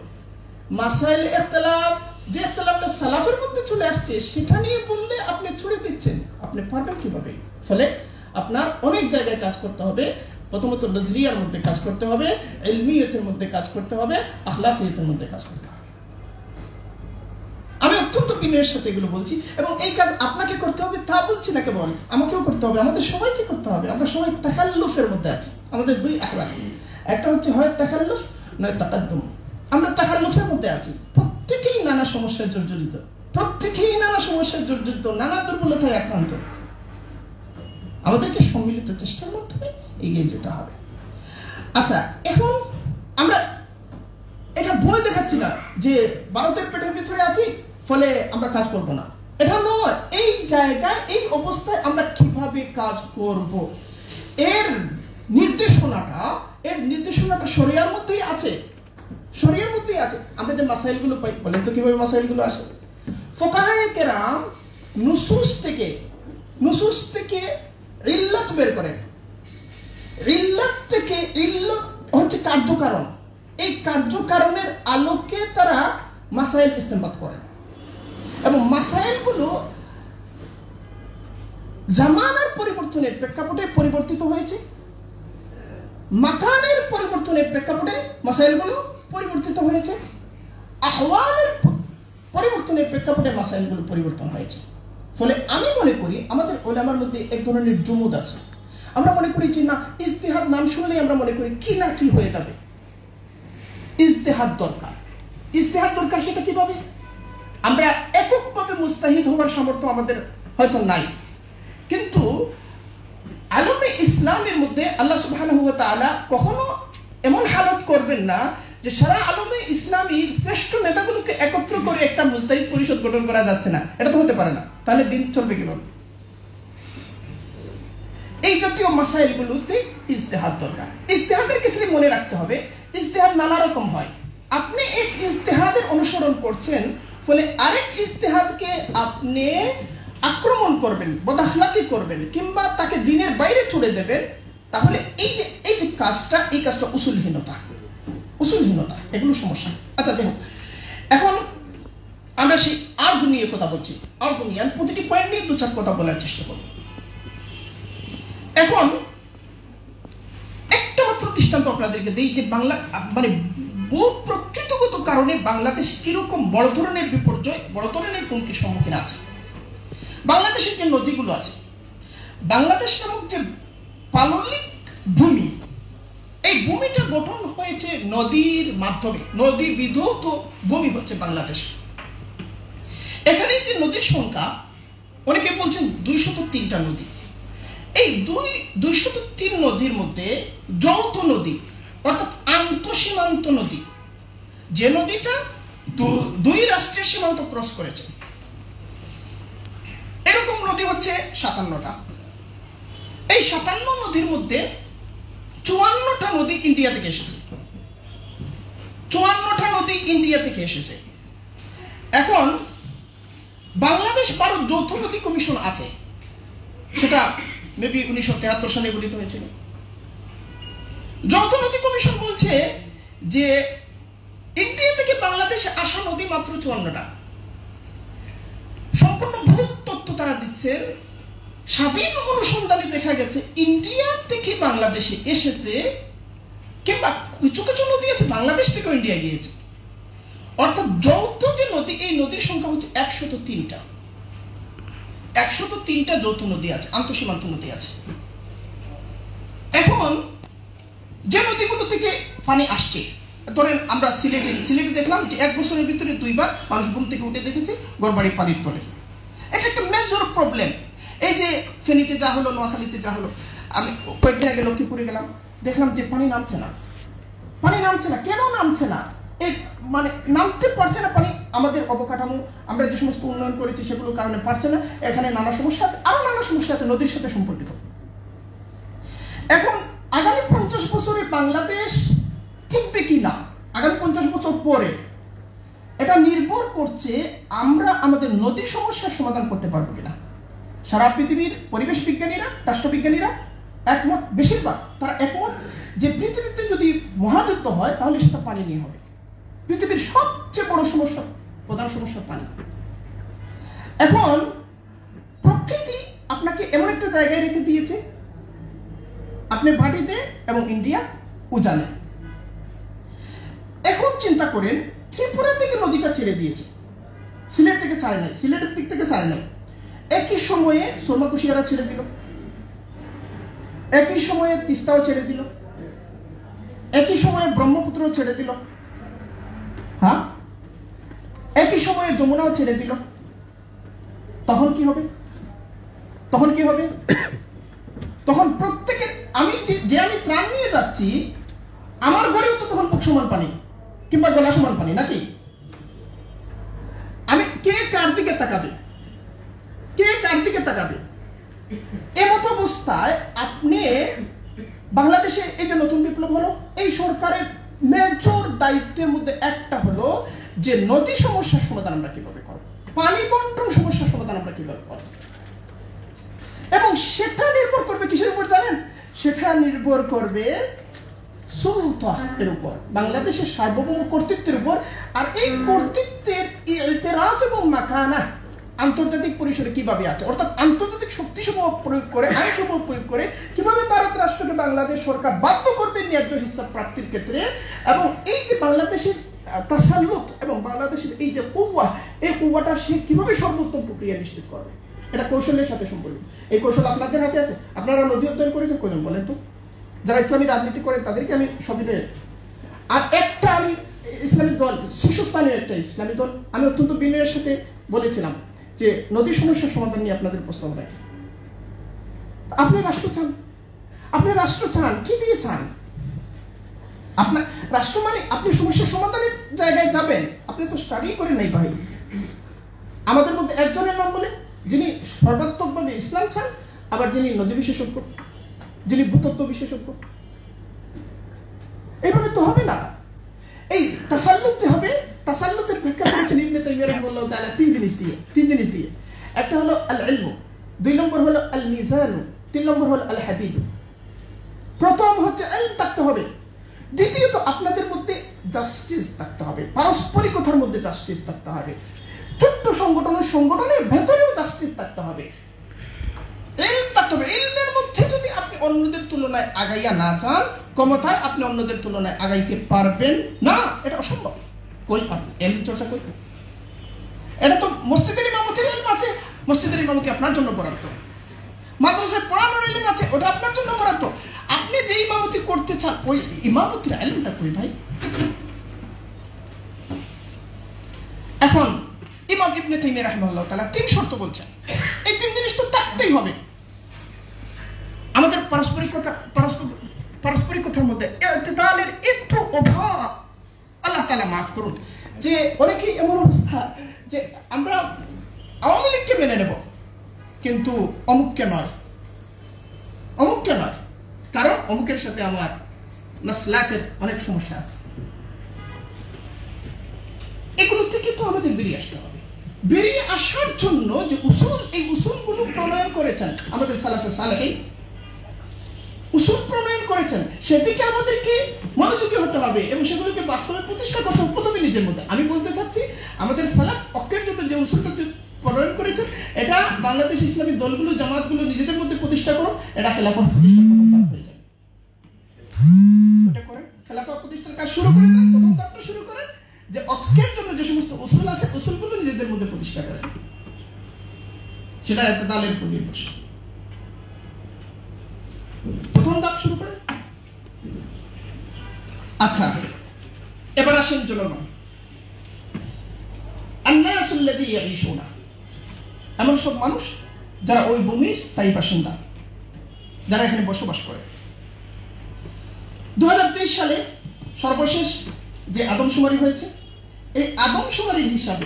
মাসাইল ইখতিলাফ, যে ইখতিলাফটা সালাফের মধ্যে চলে আসছে, সেটা নিয়ে বললে আপনি ছুড়ে দিচ্ছেন, আপনি পারবেন কিভাবে? ফলে আপনার অনেক জায়গায় কাজ করতে হবে। প্রথমত নজরিয়ার মধ্যে কাজ করতে হবে, ইলমিয়তের মধ্যে কাজ করতে হবে, আখলাকিয়তের মধ্যে কাজ করতে হবে। আমি অত্যন্ত বিনয়ের সাথে এগুলো বলছি, এবং এই কাজ আপনাকে করতে হবে তা বলছি না কেবল, আমাকেও করতে হবে, আমাদের সবাইকে করতে হবে। আমরা সবাই তাকাল্লুফের মধ্যে আছি। আমাদের দুই আহওয়াল, একটা হচ্ছে হয় তাকাল্লুফ, নয় তাকাদ্দুম। আমরা তাকাল্লুফের মধ্যে আছি। প্রত্যেকেই নানা সমস্যায় জর্জরিত, নানা দুর্বলতায় আক্রান্ত। আমাদেরকে সম্মিলিত চেষ্টার মাধ্যমে এগিয়ে যেতে হবে। আচ্ছা, এখন আমরা এটা বলে দেখাচ্ছি না যে ভারতের পেটের ভিতরে আছি ফলে আমরা কাজ করব না, এটা নয়। এই জায়গায়, এই অবস্থায় আমরা কিভাবে কাজ করব, এর নির্দেশনাটা শরিয়ার মধ্যেই আছে, আমরা যে মাসাইলগুলো পাই, বলেন তো কিভাবে মাসাইলগুলো আসে? ফুকাহায়ে কেরাম নুসুস থেকে ইল্লাত বের করেন। ইল্লাত থেকে, ইল্লাত হচ্ছে কার্যকারণ, এই কার্যকারণের আলোকে তারা মাসাইল ইস্তেমবাদ করেন। এবং মাসাইলগুলো জামানার পরিবর্তনের প্রেক্ষাপটে পরিবর্তিত হয়েছে, মাকানের পরিবর্তনের প্রেক্ষাপটে মাসাইলগুলো পরিবর্তিত হয়েছে, আহওয়ালের পরিবর্তনের প্রেক্ষাপটে মাসাইলগুলো পরিবর্তন হয়েছে। ফলে আমি মনে করি আমাদের উলামার মধ্যে এক ধরনের জুমুদ আছে। আমরা মনে করি যে না, ইজতিহাদ নাম শুনলেই আমরা মনে করি কি না কি হয়ে যাবে। ইজতিহাদ দরকার, সেটা কিভাবে? আমরা এককভাবে মুস্তাহিদ হওয়ার সামর্থ্য আমাদের হয়তো নাই, কিন্তু আলমে ইসলামের মধ্যে আল্লাহ সুবহানাহু ওয়া তাআলা কখনো এমন হালত করবেন না যে সারা আলমে ইসলামীর শ্রেষ্ঠ নেতাগুলোকে একত্র করে একটা মুস্তাহিদ পরিষদ গঠন করা যাচ্ছে না। এটা তো হতে পারে না, তাহলে দিন চলবে কিভাবে? এই জাতীয় মাসাইলগুলোতে ইজতিহাদ দরকার। ইজতিহাদের ক্ষেত্রে মনে রাখতে হবে, ইজতিহাদ নানা রকম হয়। আপনি এক ইজতিহাদের অনুসরণ করছেন, ফলে আরেক ইজতিহাদকে আপনি আক্রমণ করবেন, বদআখলাকি করবেন, কিংবা তাকে দ্বীনের বাইরে ছুড়ে দেবেন, তাহলে এই যে কাজটা, এই কাজটা উসুলহীনতা, এগুলো সমস্যা। আচ্ছা দেখুন, এখন আমরা সেই আর্ধ নিয়ে কথা বলছি। আর্ধ নিয়ে প্রতিটি পয়েন্ট নিয়ে 2-4 কথা বলার চেষ্টা করব। এখন একটা মাত্র দৃষ্টান্ত আপনাদেরকে দিই যে বাংলা মানে বহু প্রকৃতিগত কারণে বাংলাদেশ কিরকম বড় ধরনের বিপর্যয়, বড় ধরনের হুমকির সম্মুখীন আছে। বাংলাদেশের যে নদীগুলো আছে, বাংলাদেশ নামক যে পাললিক ভূমি, এই ভূমিটা গঠন হয়েছে নদীর মাধ্যমে। নদী বিধৌত ভূমি হচ্ছে বাংলাদেশ। এখানে যে নদীর সংখ্যা, অনেকে বলছেন 203টা নদী। এই 203 নদীর মধ্যে যৌথ নদী অর্থাৎ আন্তঃসীমান্ত নদী, যে নদীটা দুই রাষ্ট্রের সীমান্ত ক্রস করেছে, এরকম নদী হচ্ছে 57টা। এই 57 নদীর মধ্যে 54টা নদী ইন্ডিয়া থেকে এসেছে। 54টা নদী ইন্ডিয়া থেকে এসেছে। এখন বাংলাদেশ ভারত যৌথ নদী কমিশন আছে, সেটা মেবি 1973 সালে গঠিত হয়েছিল। যৌথ নদী কমিশন বলছে যে ইন্ডিয়া থেকে বাংলাদেশে আসা নদী মাত্র 54টা। সম্পূর্ণ ভুল তথ্য তারা দিচ্ছেন। স্বাধীন অনুসন্ধানে দেখা গেছে ইন্ডিয়া থেকে বাংলাদেশে এসেছে, কিংবা কিছু কিছু নদী আছে বাংলাদেশ থেকে ইন্ডিয়া গিয়েছে। অর্থাৎ যৌথ যে নদী, এই নদীর সংখ্যা হচ্ছে 103টা। 103টা যৌথ নদী আছে, আন্তঃসীমান্ত নদী আছে। এখন যে নদীগুলো থেকে পানি আসছে, ধরেন আমরা সিলেটে দেখলাম যে 1 বছরের ভিতরে 2বার মানুষ ঘুম থেকে উঠে দেখেছে গড়বাড়ি পানির তলে। এটা একটা মেজর প্রবলেম। এই যে ফেনীতে যা হলো, নোয়াখালীতে যা হলো, আমি কয়েকদিন আগে লক্ষ্মীপুরে গেলাম, দেখলাম যে পানি নামছে না। পানি নামছে না, কেন নামছে না? এই মানে নামতে পারছে না পানি। আমাদের অবকাঠামো, আমরা যে সমস্ত উন্নয়ন করেছি সেগুলোর কারণে পারছে না। এখানে নানা সমস্যা আছে, আরো নানা সমস্যা আছে নদীর সাথে সম্পর্কিত। এখন আগামী 50 বছরে বাংলাদেশ টিকবে কি না, আগামী 50 বছর পরে, এটা নির্ভর করছে আমরা আমাদের নদী সমস্যার সমাধান করতে পারবো কিনা। সারা পৃথিবীর পরিবেশ বিজ্ঞানীরা, রাষ্ট্রবিজ্ঞানীরা একমত, বেশিরভাগ তারা একমত যে পৃথিবীতে যদি মহাযুদ্ধ হয় তাহলে সেটা পানি নিয়ে হবে। পৃথিবীর সবচেয়ে বড় সমস্যা, প্রধান সমস্যা পানি। এখন প্রকৃতি আপনাকে এমন একটা জায়গায় রেখে দিয়েছে, আপনি ভাটিতে এবং ইন্ডিয়া উজানে। এখন চিন্তা করেন, ত্রিপুরা থেকে নদীটা ছেড়ে দিয়েছে, সিলেট থেকে ছাড়ে নাই, সিলেটের দিক থেকে ছাড়ে নাই। একই সময়ে সোমাকুশিয়ারা ছেড়ে দিল, একই সময়ে তিস্তাও ছেড়ে দিল, একই সময়ে ব্রহ্মপুত্রও ছেড়ে দিল, হ্যাঁ, একই সময়ে যমুনাও ছেড়ে দিল। তখন কি হবে? তখন কি হবে? তখন প্রত্যেকের, আমি ত্রাণ নিয়ে যাচ্ছি, আমার ঘরেও তো তখন বুক সমান পানি কিংবা গলা সমান পানি, নাকি? আমি কে কার দিকে তাকাবে? কে কার দিকে তাকাবে? এমত অবস্থায় আপনি বাংলাদেশে এই যে নতুন বিপ্লব হলো, এই সরকারের মেজর দায়িত্বের মধ্যে একটা হলো যে নদী সমস্যার সমাধান আমরা কিভাবে করব, পানি বন্টন সমস্যার সমাধান আমরা কিভাবে করব। এবং সেটা নির্ভর করবে কিসের উপর জানেন? সেটা নির্ভর করবে সুলতানের উপর, বাংলাদেশের সার্বভৌম কর্তৃত্বের উপর। আর এই কর্তৃত্বের ইতিরাফ এবং মাকানা আন্তর্জাতিক পরিসরে কিভাবে আছে, অর্থাৎ আন্তর্জাতিক শক্তিসমূহ প্রয়োগ করে, আইনসমূহ প্রয়োগ করে কিভাবে ভারত রাষ্ট্রকে বাংলাদেশ সরকার বাধ্য করবে ন্যায্য হিসাব প্রাপ্তির ক্ষেত্রে। এবং এই যে বাংলাদেশের তাসাল্লুত এবং বাংলাদেশের এই যে কুওয়া, এই কুওয়াটা সে কিভাবে সর্বোত্তম প্রক্রিয়া নিশ্চিত করবে, এটা কৌশলের সাথে সম্পর্কিত। এই কৌশল আপনাদের হাতে আছে। আপনারা নদী অধ্যয়ন করেছেন কজন বলেন তো? যারা ইসলামী রাজনীতি করেন তাদেরকে আমি সবই। আর একটা আমি ইসলামী দল, শীর্ষস্থানীয় একটা ইসলামী দল, আমি অত্যন্ত বিনয়ের সাথে বলেছিলাম যে নদী সমস্যার সমাধান নিয়ে আপনাদের প্রস্তাব রাখি। আপনি রাষ্ট্র চান, আপনি রাষ্ট্র চান, কি দিয়ে চান? আপনার রাষ্ট্র মানে আপনি সমস্যার সমাধানের জায়গায় যাবেন। আপনি তো স্টাডি করেন নাই ভাই। আমাদের মধ্যে একজনের নাম বলে যিনি সর্বাত্মকভাবে ইসলাম চান, আবার যিনি নদী বিশেষজ্ঞ, যিনি ভূতত্ত্ব বিশেষজ্ঞ। এইভাবে তো হবে না। এই তাসাল্লুত যে হবে, তাসাল্লুতের ব্যাখ্যা করেছেন ইবনে তাইমিয়া রাহিমাহুল্লাহ তাআলা তিন জিনিস দিয়ে। একটা হলো আল ইলম, 2 নম্বর হলো আল মিজান, 3 নম্বর হলো আল হাদিদ। প্রথম হচ্ছে ইলম থাকতে হবে, দ্বিতীয়ত আপনাদের মধ্যে জাস্টিস থাকতে হবে, পারস্পরিকতার মধ্যে জাস্টিস থাকতে হবে, ছোট্ট সংগঠনের ভেতরেও জাস্টিস থাকতে হবে, ইলম থাকতে হবে। ইলমের মধ্যে যদি আপনি অন্যদের তুলনায় আগাইয়া না চান, ক্ষমতায় আপনি অন্যদের তুলনায় আগাইতে পারবেন না, এটা অসম্ভব। কই আপনি ইলম চর্চা করবেন? এটা তো মসজিদের ইমামতির ইলম আছে, মসজিদের ইমামতি আপনার জন্য বরাদ্দ, মাদ্রাসায় পড়ানোর ইলম আছে ওটা আপনার জন্য বরাদ্দ। আপনি যে ইমামতি করতে চান ওই ইমামতির ইলমটা কই ভাই। এখন ইমাম ইবনে তাইমিয়া রাহিমাহুল্লাহ তাআলা 3 শর্ত বলছেন, এই 3 জিনিস তো থাকতেই হবে। আমাদের পারস্পরিকতার মধ্যে ইতিদালের একটু অভাব, আল্লাহ তাআলা মাফ করুন। যে অনেকেই এমন অবস্থা যে আমরা আওয়ামী লীগকে মেনে নেব কিন্তু অমুককে নয়, কারণ অমুকের সাথে আমার মাসলাকের অনেক সমস্যা আছে। এগুলো থেকে তো আমাদের বেরিয়ে আসতে হবে। বেরিয়ে আসার জন্য যে উসুল, এই উসুলগুলো প্রণয়ন করেছেন আমাদের সালাফে সালেহীন, উসুল প্রণয়ন করেছেন, সেদিকে আমাদেরকে মনোযোগী হতে হবে এবং সেগুলোকে বাস্তবে প্রতিষ্ঠা করতে হবে প্রথমে নিজের মধ্যে। আমি বলতে চাচ্ছি আমাদের সালাফ ঐক্যের জন্য যে উসুলটা প্রণয়ন করেছেন, এটা বাংলাদেশ ইসলামী দলগুলো, জামাতগুলো নিজেদের মধ্যে প্রতিষ্ঠা করো, এটা খেলাফত প্রতিষ্ঠার হয়ে যাবে। এটা করেন, খেলাফত প্রতিষ্ঠার কাজ শুরু করে দেন, প্রথম ধাপটা শুরু করেন যে ঐক্যের জন্য যে সমস্ত উসুল আছে উসুলগুলো নিজেদের মধ্যে প্রতিষ্ঠা করেন, সেটা ইতিদালের উপর নির্ভরশীল। প্রথম ধাপ শুরু করেন। আচ্ছা, এবার আসেন জনগণ। আন্নাসুল্লাযী ইয়াঈশুনা, এমন সব মানুষ যারা ওই ভূমির স্থায়ী বাসিন্দা, যারা এখানে বসবাস করে। 2023 সালে সর্বশেষ যে আদমশুমারি হয়েছে, এই আদমশুমারির হিসাবে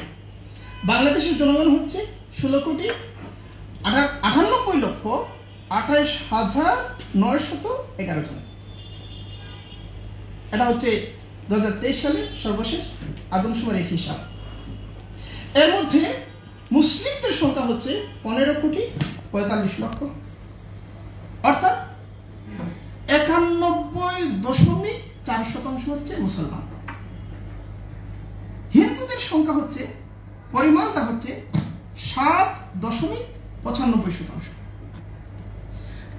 বাংলাদেশের জনগণ হচ্ছে 16,98,28,911 জন। এটা হচ্ছে 2023 সালে সর্বশেষ আদমশুমারির হিসাব। এর মধ্যে মুসলিমদের সংখ্যা হচ্ছে 15,45,00,000, অর্থাৎ 91.4% হচ্ছে মুসলমান। হিন্দুদের সংখ্যা হচ্ছে, পরিমাণটা হচ্ছে 7.95%।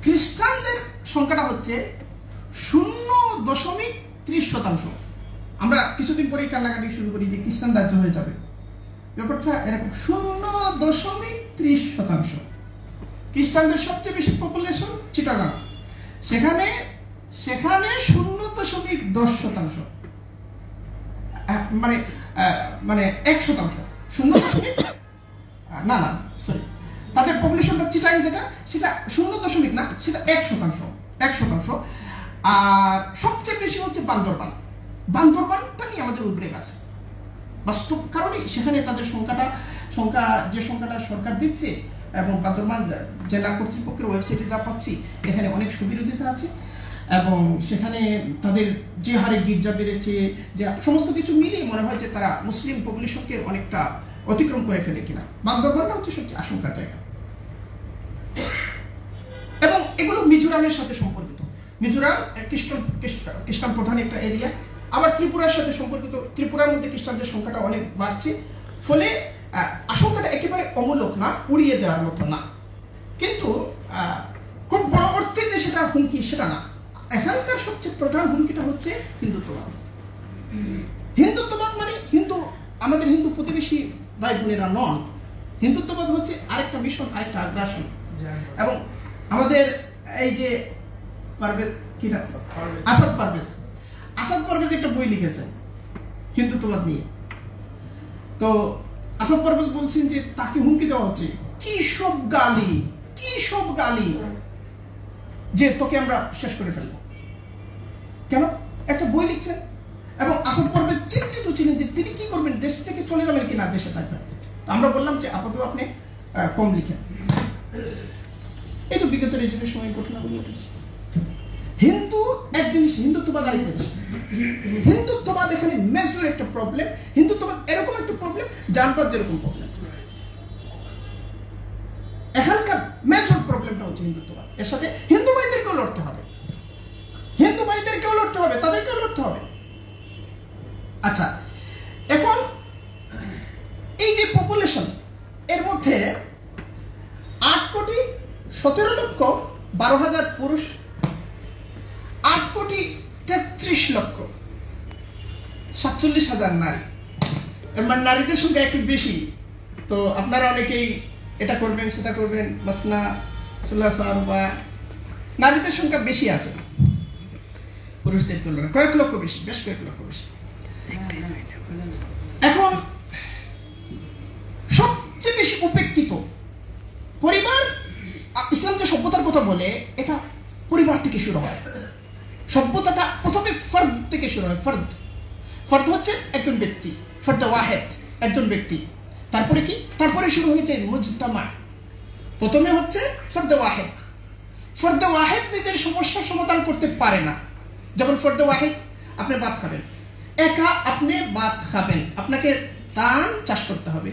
খ্রিস্টানদের সংখ্যাটা হচ্ছে 0.30%। আমরা কিছুদিন পরেই কান্নাকাটি শুরু করি যে খ্রিস্টান রাজ্য হয়ে যাবে, ব্যাপারটা এরকম 0.30%। খ্রিস্টানদের সবচেয়ে বেশি পপুলেশন চিটাগাং, সেখানে 0.10%, মানে 1%, 0. না সরি, তাদের পপুলেশনটা চিটাগাং যেটা, সেটা 0 না, সেটা 1%। আর সবচেয়ে বেশি হচ্ছে বান্দরবানটা নিয়ে আমাদের উদ্বেগ আছে। বাস্তব কারণে সেখানে তাদের যে সংখ্যাটা সরকার দিচ্ছে এবং বান্দরবান জেলা কর্তৃপক্ষের ওয়েবসাইটে যা পাচ্ছি, এখানে অনেক সুবিরোধিতা আছে এবং সেখানে তাদের যে হারে গির্জা বেড়েছে, যে সমস্ত কিছু মিলিয়ে মনে হয় যে তারা মুসলিম পপুলেশনকে অনেকটা অতিক্রম করে ফেলে কিনা। বান্দরবানটা হচ্ছে সবচেয়ে আশঙ্কার জায়গা এবং এগুলো মিজোরামের সাথে সম্পর্কিত। মিজোরাম খ্রিস্টান প্রধান একটা এরিয়া, আবার ত্রিপুরার সাথে সম্পর্কিত। ত্রিপুরার মধ্যে খ্রিস্টানদের সংখ্যাটা অনেক বাড়ছে, ফলে আশঙ্কাটা একেবারে অমূলক না, উড়িয়ে দেওয়ার মতো না, কিন্তু খুব বড় অর্থে যে সেটা হুমকি সেটা না। এখানকার সবচেয়ে প্রধান হুমকিটা হচ্ছে হিন্দুত্ববাদ। হিন্দুত্ববাদ মানে আমাদের হিন্দু প্রতিবেশী ভাই বোনেরা নন, হিন্দুত্ববাদ হচ্ছে আরেকটা মিশন, আরেকটা আগ্রাসন। এবং আমাদের এই যে আসাদ পারভেজ একটা বই লিখেছেন হিন্দুত্ববাদ নিয়ে। তো আসাদ পারভেজ বলছেন যে তাকে হুমকি দেওয়া হচ্ছে, কি সব গালি যে তোকে আমরা শেষ করে ফেলবো। কেন? একটা বই লিখছেন এবং আসাদ পারভেজ চিন্তিত ছিলেন যে তিনি কি করবেন, দেশ থেকে চলে যাবেন কিনা দেশে থাকবেন। আমরা বললাম যে আপাতত আপনি কম লিখেন। এই তো বিগত রেজিমের সময় ঘটনাগুলো ঘটেছে। হিন্দু এক জিনিস, হিন্দুত্ববাদ আরেক জিনিস। হিন্দুত্ববাদ এখানে মেজর একটা প্রবলেম। হিন্দুত্ববাদ এরকম একটা প্রবলেম, জানবাদ যেরকম প্রবলেম। এখানকার মেজর প্রবলেমটা হচ্ছে হিন্দুত্ববাদ। এর সাথে হিন্দু ভাইদেরকেও লড়তে হবে, তাদেরকেও লড়তে হবে। আচ্ছা, এখন এই যে পপুলেশন, এর মধ্যে 8,17,12,000 পুরুষ, 8,33,47,000 নারী। এবার নারীদের সংখ্যা একটু বেশি, তো আপনারা অনেকেই এটা করবেন সেটা করবেন, মাসনা সুলাসা রুবা। নারীদের সংখ্যা বেশি আছে পুরুষদের তুলনায়, কয়েক লক্ষ বেশি, বেশ কয়েক লক্ষ বেশি। এখন সবচেয়ে বেশি উপেক্ষিত পরিবার। ইসলাম যে সভ্যতার কথা বলে এটা পরিবার থেকে শুরু হয়। সভ্যতাটা প্রথমে ফর্দ থেকে শুরু হয়। ফর্দ হচ্ছে একজন ব্যক্তি, ফর্দ ওয়াহেদ, একজন ব্যক্তি। তারপরে কি? তারপরে শুরু হয়েছে মুজতামা। প্রথমে হচ্ছে ফর্দ ওয়াহেদ। ফর্দ ওয়াহেদ নিজের সমস্যার সমাধান করতে পারে না। যেমন ফর্দ ওয়াহেদ, আপনি ভাত খাবেন, একা আপনি ভাত খাবেন, আপনাকে ধান চাষ করতে হবে,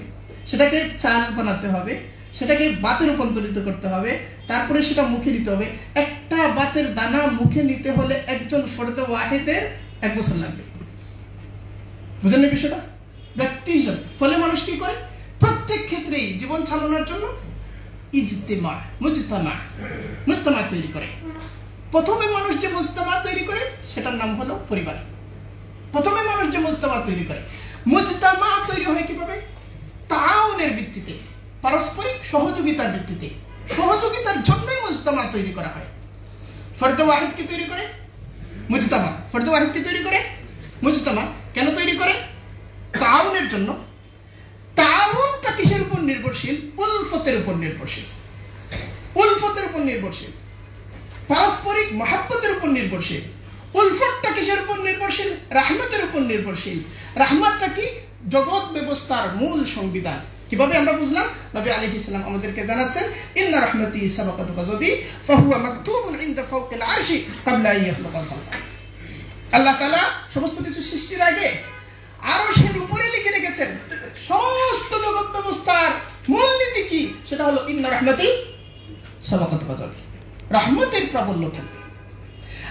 সেটাকে চাল বানাতে হবে, সেটাকে ভাতে রূপান্তরিত করতে হবে, তারপরে সেটা মুখে নিতে হবে। একটা ভাতের দানা মুখে নিতে হলে একজন ফর্দ ওয়াহেদের 1 বছর লাগবে। বুঝলেন না বিষয়টা? ব্যক্তি হিসাবে। ফলে মানুষ কি করে? প্রত্যেক ক্ষেত্রেই জীবন চালানোর জন্য ইজতিমা, মুজতামা তৈরি করে। প্রথমে মানুষ যে মুজতামা তৈরি করে সেটার নাম হলো পরিবার। প্রথমে মানুষ যে মুজতামা তৈরি করে, মুজতামা তৈরি হয় কিভাবে? তাআউনের ভিত্তিতে, পারস্পরিক সহযোগিতার ভিত্তিতে। সহযোগিতার জন্যই মুজতামা তৈরি করা হয়। ফর্দ ওয়াহিদ কি তৈরি করে? মুজতামা। ফর্দ ওয়াহিদ কি তৈরি করে? মুজতামা। কেন তৈরি করে? তাআউনের জন্য। তাআউনটা কিসের উপর নির্ভরশীল? উলফতের উপর নির্ভরশীল। উলফতের উপর নির্ভরশীল, পারস্পরিক মহব্বতের উপর নির্ভরশীল। উলফতটা কিসের উপর নির্ভরশীল? রাহমতের উপর নির্ভরশীল। রাহমতটা কি? জগৎ ব্যবস্থার মূল সংবিধান। কিভাবে আমরা বুঝলাম? নবী আলাইহিস সালাম আমাদেরকে জানাচ্ছেন, ইন্না রাহমাতি সাবাকাত গাযবি ফাহুয়া মাকতুবুন ইনদা ফাওকিল আরশি ক্বাবলা আন ইয়াখলুকাল খালকা। আল্লাহ তাআলা সমস্ত কিছু সৃষ্টির আগে আরশের উপরে লিখে রেখেছেন সমস্ত জগৎ ব্যবস্থার মূলনীতি কি? সেটা হলো ইন্না রাহমাতি সাবাকাত গাযবি, রহমতের প্রাবল্য থাকবে।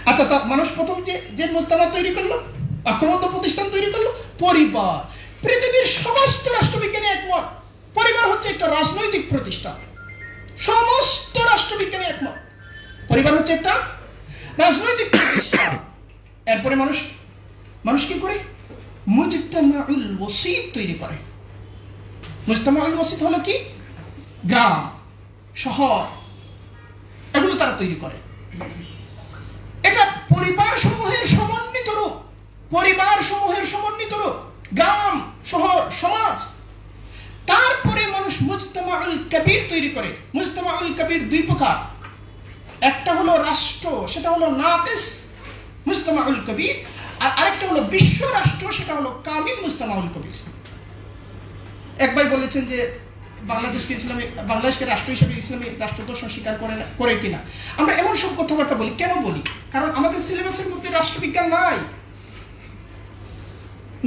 আচ্ছা, তা মানুষ প্রথম যে মুজতামা তৈরি করলো, ঐক্যবদ্ধ প্রতিষ্ঠান তৈরি করলো, পরিবার। পৃথিবীর সমস্ত রাষ্ট্রবিজ্ঞানী একমত পরিবার হচ্ছে একটা রাজনৈতিক প্রতিষ্ঠান। সমস্ত রাষ্ট্রবিজ্ঞানী একমত পরিবার হচ্ছে একটা রাজনৈতিক প্রতিষ্ঠান। এরপরে মানুষ কি করে? মুজতামাউল ওয়াসিত তৈরি করে। মুজতামাউল ওয়াসিত হলো কি? গ্রাম, শহর, এগুলো তারা তৈরি করে। এটা পরিবার সমূহের সমন্বিত রূপ। পরিবার সমূহের সমন্বিত রূপ, গ্রাম, শহর, সমাজ। তারপরে মানুষ মুজতামাউল কবির তৈরি করে। মুজতামাউল কবির 2 প্রকার। একটা হলো রাষ্ট্র, সেটা হলো নাকিস মুজতামাউল কবির, আর আরেকটা হলো বিশ্ব রাষ্ট্র, সেটা হলো কামিল মুজতামাউল কবির। এক ভাই বলেছেন যে বাংলাদেশকে রাষ্ট্র হিসেবে ইসলামী রাষ্ট্রদর্শন স্বীকার করে কিনা। আমরা এমন সব কথাবার্তা বলি। কেন বলি? কারণ আমাদের সিলেবাসের মধ্যে রাষ্ট্রবিজ্ঞান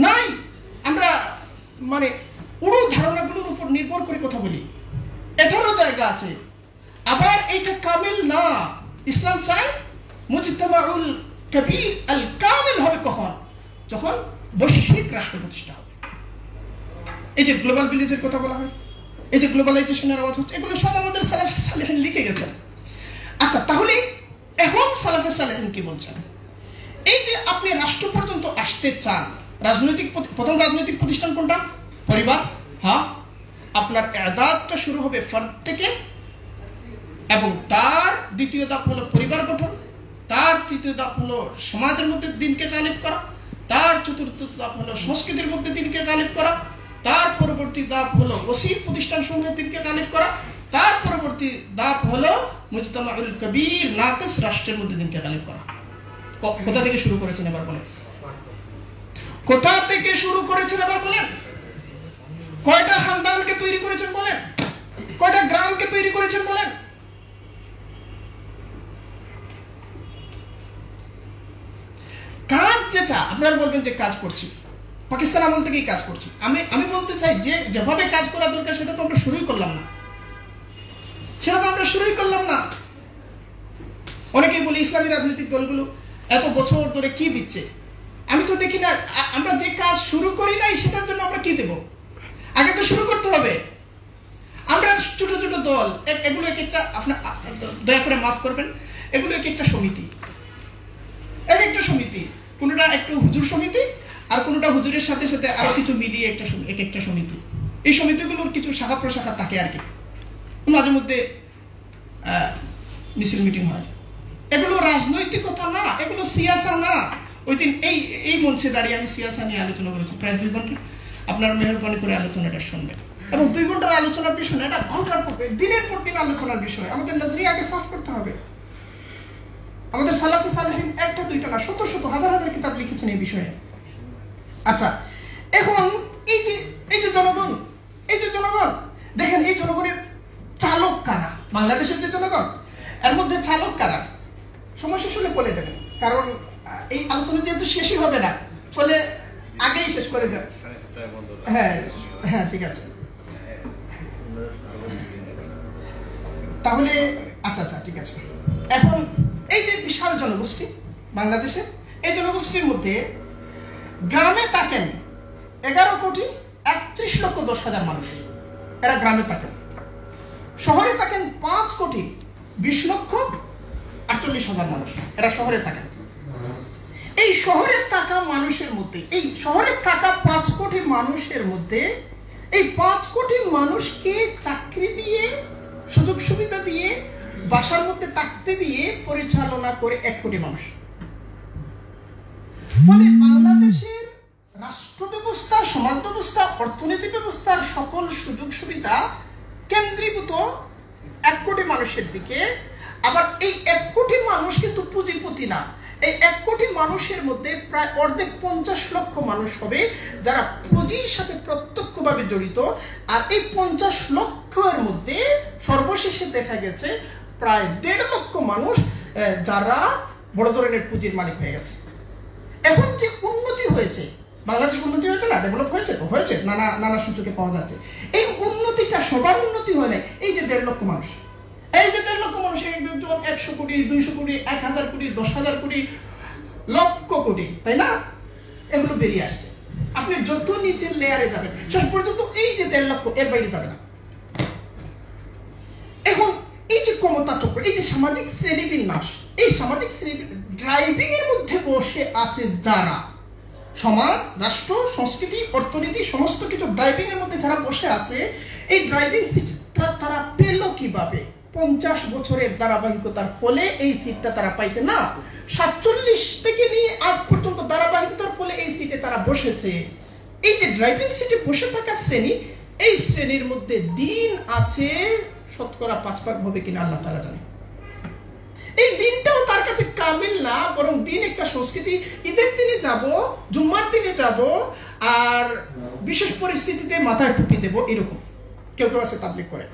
নাই। আমরা মানে পুরো ধারণাগুলোর উপর নির্ভর করে কথা বলি। এটারও জায়গা আছে। আবার এইটা কামিল না। ইসলাম চায় মুজতামাউল কবির আল কামিল হবে কখন? যখন বৈশ্বিক রাষ্ট্র প্রতিষ্ঠা হবে। এই যে গ্লোবাল ভিলেজের কথা বলা হয়, এই যে গ্লোবালাইজেশনের আওয়াজ হচ্ছে, এগুলো সব আমাদের সালাফে সালেহিন লিখে গেছেন। আচ্ছা, তাহলে এখন সালাফে সালেহিন কি বলছেন? এই যে আপনি রাষ্ট্র পর্যন্ত আসতে চান, প্রথম রাজনৈতিক প্রতিষ্ঠান কোনটা? পরিবার। হ্যাঁ, আপনার ইবাদতটা শুরু হবে ফরদ থেকে, এবং তার দ্বিতীয় ধাপ হলো পরিবার গঠন, তার তৃতীয় ধাপ হলো সমাজের মধ্যে দ্বীনকে গালিব করা, তার চতুর্থ ধাপ হলো সংস্কৃতির মধ্যে দ্বীনকে গালিব করা, তার পরবর্তী ধাপ হলো ওসির প্রতিষ্ঠান সমূহের দ্বীনকে গালিব করা, তার পরবর্তী ধাপ হলো মুজতামাউল কবির নাকিস রাষ্ট্রের মধ্যে দ্বীনকে গালিব করা। কোথা থেকে শুরু করেছেন এবার বলেন? কোথা থেকে শুরু করেছেন এবার বলেন? কয়টা খানদানকে তৈরি করেছেন বলেন? কয়টা গ্রামকে তৈরি করেছেন বলেন? কাজ যেটা আপনারা বলবেন যে কাজ করছি, পাকিস্তান আমল থেকেই কাজ করছি। আমি বলতে চাই যে যেভাবে কাজ করা দরকার সেটা তো আমরা শুরুই করলাম না। অনেকেই বলি ইসলামী রাজনৈতিক দলগুলো এত বছর ধরে কি দিচ্ছে। আমি তো দেখি না। আমরা যে কাজ শুরু করি নাই সেটার জন্য আমরা কি দেব? আগে তো শুরু করতে হবে। আমরা ছোট ছোট দল, এগুলো এক একটা, আপনার দয়া করে মাফ করবেন, এগুলো এক একটা সমিতি। কোনটা একটু হুজুর সমিতি, আর কোনটা হুজুরের সাথে সাথে আরো কিছু মিলিয়ে এক একটা সমিতি। এই সমিতিগুলোর কিছু শাখা প্রশাখা থাকে আর কি। মাঝে মধ্যে মিছিল মিটিং হয়। এগুলো রাজনৈতিকতা না, এগুলো সিয়াসা না। ওই দিন এই মঞ্চে দাঁড়িয়ে আমি সিয়াসা নিয়ে আলোচনা করেছি প্রায় 2 ঘন্টা। আপনার মেহরবানি করে আলোচনাটা শুনবেন, এবং 2 ঘন্টার আলোচনার বিষয় না, এটা ঘন্টার পর দিনের পর দিন আলোচনার বিষয়। আমাদের নজরিয়াকে সাফ করতে হবে। আমাদের সালাফি সালেহিন একটা দুইটা না, শত শত হাজার হাজার কিতাব লিখেছেন এই বিষয়ে। আচ্ছা, এখন এই যে জনগণ দেখেন, এই জনগণের চালক কারা? বাংলাদেশের যে জনগণ, এর মধ্যে চালক কারা? সময় শেষ হলে বলে দেবেন, কারণ এই আলোচনা যেহেতু শেষই হবে না, ফলে আগেই শেষ করে দেবেন। হ্যাঁ হ্যাঁ, ঠিক আছে। তাহলে আচ্ছা ঠিক আছে। এখন এই যে বিশাল জনগোষ্ঠী বাংলাদেশে, এই জনগোষ্ঠীর মধ্যে গ্রামে থাকেন 11,31,10,10,000 মানুষ, এরা গ্রামে থাকেন। শহরে থাকেন 5,20,48,000 মানুষ, এরা শহরে থাকেন। এই শহরে থাকা মানুষের মধ্যে, এই শহরে থাকা 5 কোটি মানুষের মধ্যে, এই 5 কোটি মানুষকে চাকরি দিয়ে, সুযোগ সুবিধা দিয়ে, বাসার মধ্যে থাকতে দিয়ে পরিচালনা করে 1 কোটি মানুষ। ফলে বাংলাদেশের রাষ্ট্র ব্যবস্থা, সমাজ ব্যবস্থা, অর্থনীতি ব্যবস্থার সকল সুযোগ সুবিধা কেন্দ্রীভূত 1 কোটি মানুষের দিকে। আবার এই 1 কোটি মানুষ কিন্তু পুঁজিপতি না। এই 1 কোটি মানুষের মধ্যে প্রায় অর্ধেক 50 লক্ষ মানুষ হবে যারা পুঁজির সাথে প্রত্যক্ষভাবে জড়িত। আর এই 50 লক্ষের মধ্যে সর্বশেষে দেখা গেছে প্রায় 1.5 লক্ষ মানুষ যারা বড় ধরনের পুঁজির মালিক হয়ে গেছে। এখন যে উন্নতি হয়েছে, বাংলাদেশ উন্নতি হয়েছে না, ডেভেলপ হয়েছে তো হয়েছে, নানা সূচকে পাওয়া যাচ্ছে। এই উন্নতিটা সবার উন্নতি হয় না। এই যে 1.5 লক্ষ মানুষ, এই যে 1.5 লক্ষ মানুষ, 100 কোটি, 200 কোটি, 1000 কোটি, 10,000 কোটি, লক্ষ কোটি, তাই না? এগুলো বেরিয়ে আসছে। আপনি যত নিচের লেয়ারে যাবেন, শেষ পর্যন্ত এই যে 1.5 লক্ষ, এর বাইরে যাবে না। এখন এই যে ক্ষমতা চক্র, এই যে সামাজিক শ্রেণীবিন্যাস, এই সামাজিক শ্রেণী ড্রাইভিং এর মধ্যে বসে আছে যারা, সমাজ, রাষ্ট্র, সংস্কৃতি, অর্থনীতি, সমস্ত কিছু ড্রাইভিং এর মধ্যে যারা বসে আছে, এই ড্রাইভিং সিট তারা পেল কিভাবে? 50 বছরের ধারাবাহিকতার ফলে এই সিটটা তারা পাইছে না। 47 থেকে নিয়ে আজ পর্যন্ত ধারাবাহিকতার ফলে এই সিটে তারা বসেছে। এই যে ড্রাইভিং সিটে বসে থাকা শ্রেণী, এই শ্রেণীর মধ্যে দিন আছে শতকরা 5 ভাগ হবে কিনা আল্লাহ তাআলা জানে। এই দিনটাও তার কাছে কামিল না, বরং দিন একটা সংস্কৃতি। ঈদের দিনে যাব, জুম্মার দিনে যাব, আর বিশেষ পরিস্থিতিতে মাথায় টুপি দেব, এরকম কেউ আছে তাবলীগ করে।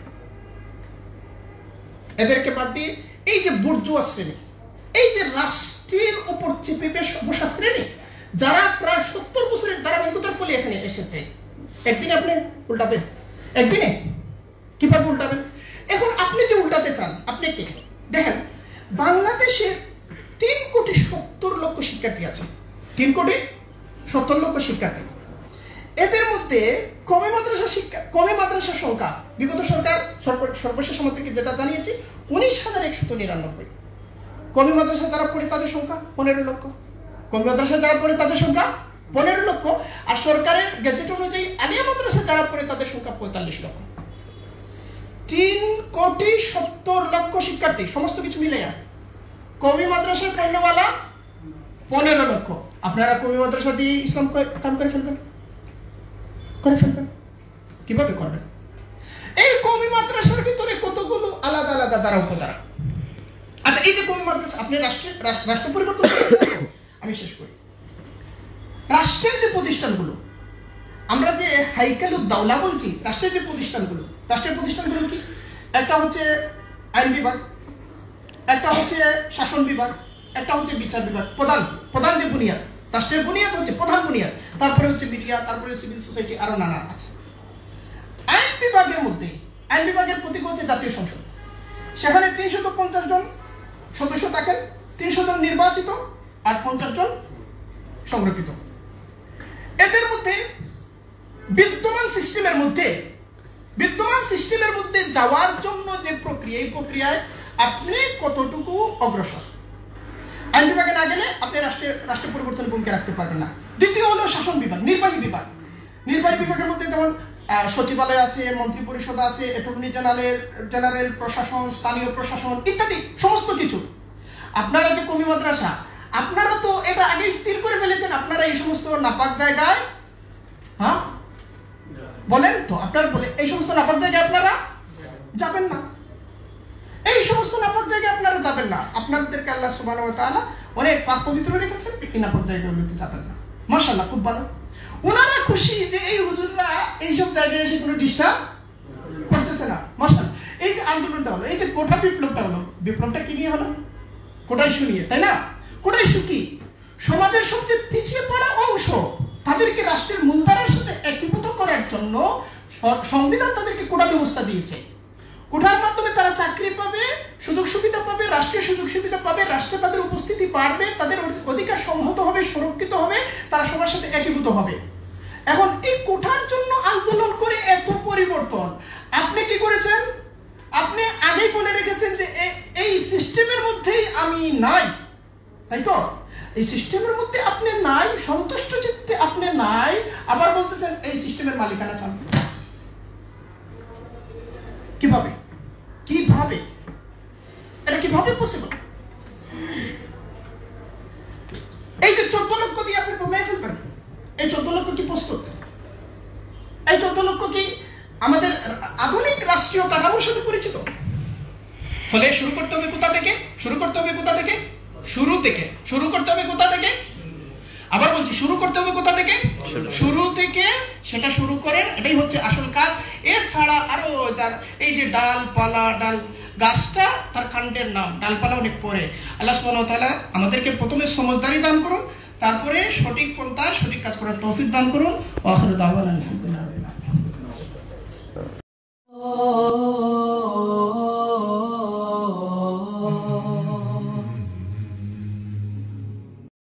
এদেরকে বাদ দিয়ে এই যে বুর্জুয়া শ্রেণী, এই যে রাষ্ট্রের উপর চেপে বসা শ্রেণী, যারা প্রায় 70 বছরের ধারাবাহিকতার ফলে এখানে এসেছে, একদিনে আপনি উল্টাবেন? একদিনে কিভাবে উল্টাবেন? এখন আপনি যে উল্টাতে চান, আপনি কে? দেখেন, বাংলাদেশে 3,70,00,000 শিক্ষার্থী আছে। 3,70,00,000 শিক্ষার্থী। এদের মধ্যে কমে মাদ্রাসার সংখ্যা বিগত সরকার সর্বশেষ আমাদের যেটা জানিয়েছে 19,199। কমে মাদ্রাসা যারা পড়ে তাদের সংখ্যা 15 লক্ষ। কমে মাদ্রাসা যারা পড়ে তাদের সংখ্যা 15 লক্ষ। আর সরকারের গেজেট অনুযায়ী আলিয়া মাদ্রাসা যারা পড়ে তাদের সংখ্যা 45 লক্ষ। 3,70,00,000 শিক্ষার্থী, সমস্ত কিছু মিলে। কমি মাদ্রাসায় পড়নেওয়ালা 15 লক্ষ। আপনারা কমি মাদ্রাসা দিয়ে ইসলাম কাম করে ফেলবেন? কিভাবে করবেন? এই কমি মাদ্রাসার ভিতরে কতগুলো আলাদা আলাদা দ্বারা উপদ্বারা। আচ্ছা, এই যে কমি মাদ্রাসা, আপনি রাষ্ট্র পরিবর্তন আমি শেষ করি। রাষ্ট্রের যে প্রতিষ্ঠানগুলো, আমরা যে হাইকালুদ দাওলা বলছি, রাষ্ট্রের যে প্রতিষ্ঠানগুলো কি? একটা হচ্ছে আইন বিভাগ, একটা হচ্ছে শাসন বিভাগ, একটা হচ্ছে বিচার বিভাগ। প্রধান যে বুনিয়াদ, রাষ্ট্রের বুনিয়াদ হচ্ছে প্রধান বুনিয়াদ, তারপরে হচ্ছে মিডিয়া, তারপরে সিভিল সোসাইটি, আরো নানা আছে। আইন বিভাগের প্রতীক হচ্ছে জাতীয় সংসদ। সেখানে 350 জন সদস্য থাকেন, 300 জন নির্বাচিত আর 50 জন সংরক্ষিত। এদের মধ্যে বিদ্যমান সিস্টেমের মধ্যে যাওয়ার জন্য যে প্রক্রিয়া, এই প্রক্রিয়ায় আপনি কতটুকু অগ্রসর। আইন বিভাগে না গেলে আপনি রাষ্ট্র পরিবর্তনের ভূমিকা রাখতে পারবেন না। দ্বিতীয় হলো শাসন বিভাগ, নির্বাহী বিভাগের মধ্যে যেমন সচিবালয় আছে, মন্ত্রী পরিষদ আছে, অ্যাটর্নি জেনারেল প্রশাসন, স্থানীয় প্রশাসন ইত্যাদি সমস্ত কিছু। আপনারা যে কওমি মাদ্রাসা, আপনারা তো এটা আগে স্থির করে ফেলেছেন আপনারা এই সমস্ত নাপাক জায়গায়, হ্যাঁ বলেন তো, আপনারা বলে এই সমস্ত নাপাক জায়গায় আপনারা যাবেন না, এই সমস্ত নাপাক জায়গায় আপনারা যাবেন না। আপনাদেরকে আল্লাহ সুবহানাহু ওয়া তাআলা অনেক পাক পবিত্র রেখেছেন, এই নাপাক জায়গাগুলোতে যাবেন না। মাশাআল্লাহ, খুব ভালো। ওনারা খুশি যে এই হুজুররা এইসব জায়গায় এসে কোনো ডিস্টার্ব করতেছে না। মাশাআল্লাহ, এই যে আন্দোলনটা হলো, এই যে কোটা বিপ্লবটা হলো, বিপ্লবটা কি নিয়ে হলো? কোটা ইস্যু নিয়ে, তাই না? কোটা ইস্যু কি? সমাজের সবচেয়ে পিছিয়ে পড়া অংশ তাদেরকে রাষ্ট্রের মূলধারার সাথে একীভূত করার জন্য সংবিধান তাদেরকে কোটা ব্যবস্থা দিয়েছে। কোটার মাধ্যমে তারা চাকরি পাবে, সুযোগ সুবিধা পাবে, রাষ্ট্রীয় সুযোগ সুবিধা পাবে, রাষ্ট্রে তাদের উপস্থিতি বাড়বে, তাদের অধিকার সংহত হবে, সুরক্ষিত হবে, তারা সবার সাথে একীভূত হবে। এখন এই কোটার জন্য আন্দোলন করে এত পরিবর্তন, আপনি কি করেছেন? আপনি আগেই বলে রেখেছেন যে এই সিস্টেমের মধ্যেই আমি নাই, তাই তো? এই সিস্টেমের মধ্যে আপনি নাই, সন্তুষ্ট চিত্তে আপনি নাই, আবার বলতেছেন এই সিস্টেমের মালিকানা চান। কিভাবে কিভাবে এটা কিভাবে পসিবল? এই যে 14 লক্ষ দিয়ে আপনি কমাই ফেলবেন, এই 14 লক্ষ কি প্রস্তুত? এই 14 লক্ষ কি আমাদের আধুনিক রাষ্ট্রীয় কাঠামোর সাথে পরিচিত? ফলে শুরু করতে হবে কোথা থেকে? শুরু করতে হবে কোথা থেকে? শুরু থেকে। শুরু করতে হবে কোথা থেকে? আবার বলছি, শুরু করতে হবে কোথা থেকে? শুরু থেকে। সেটা শুরু করেন, এটাই হচ্ছে আসল কাজ। এছাড়া আরো যার এই যে ডালপালা, ডাল গাছটা তার কাণ্ডের নাম, ডালপালা অনেক পরে। আল্লাহ সুবহানাহু ওয়া তাআলা আমাদেরকে প্রথমে সমজদারি দান করুন, তারপরে সঠিক পন্থা সঠিক কাজ করার তৌফিক দান করুন। ওয়া আখিরু দাওয়ানা আলহামদুলিল্লাহ।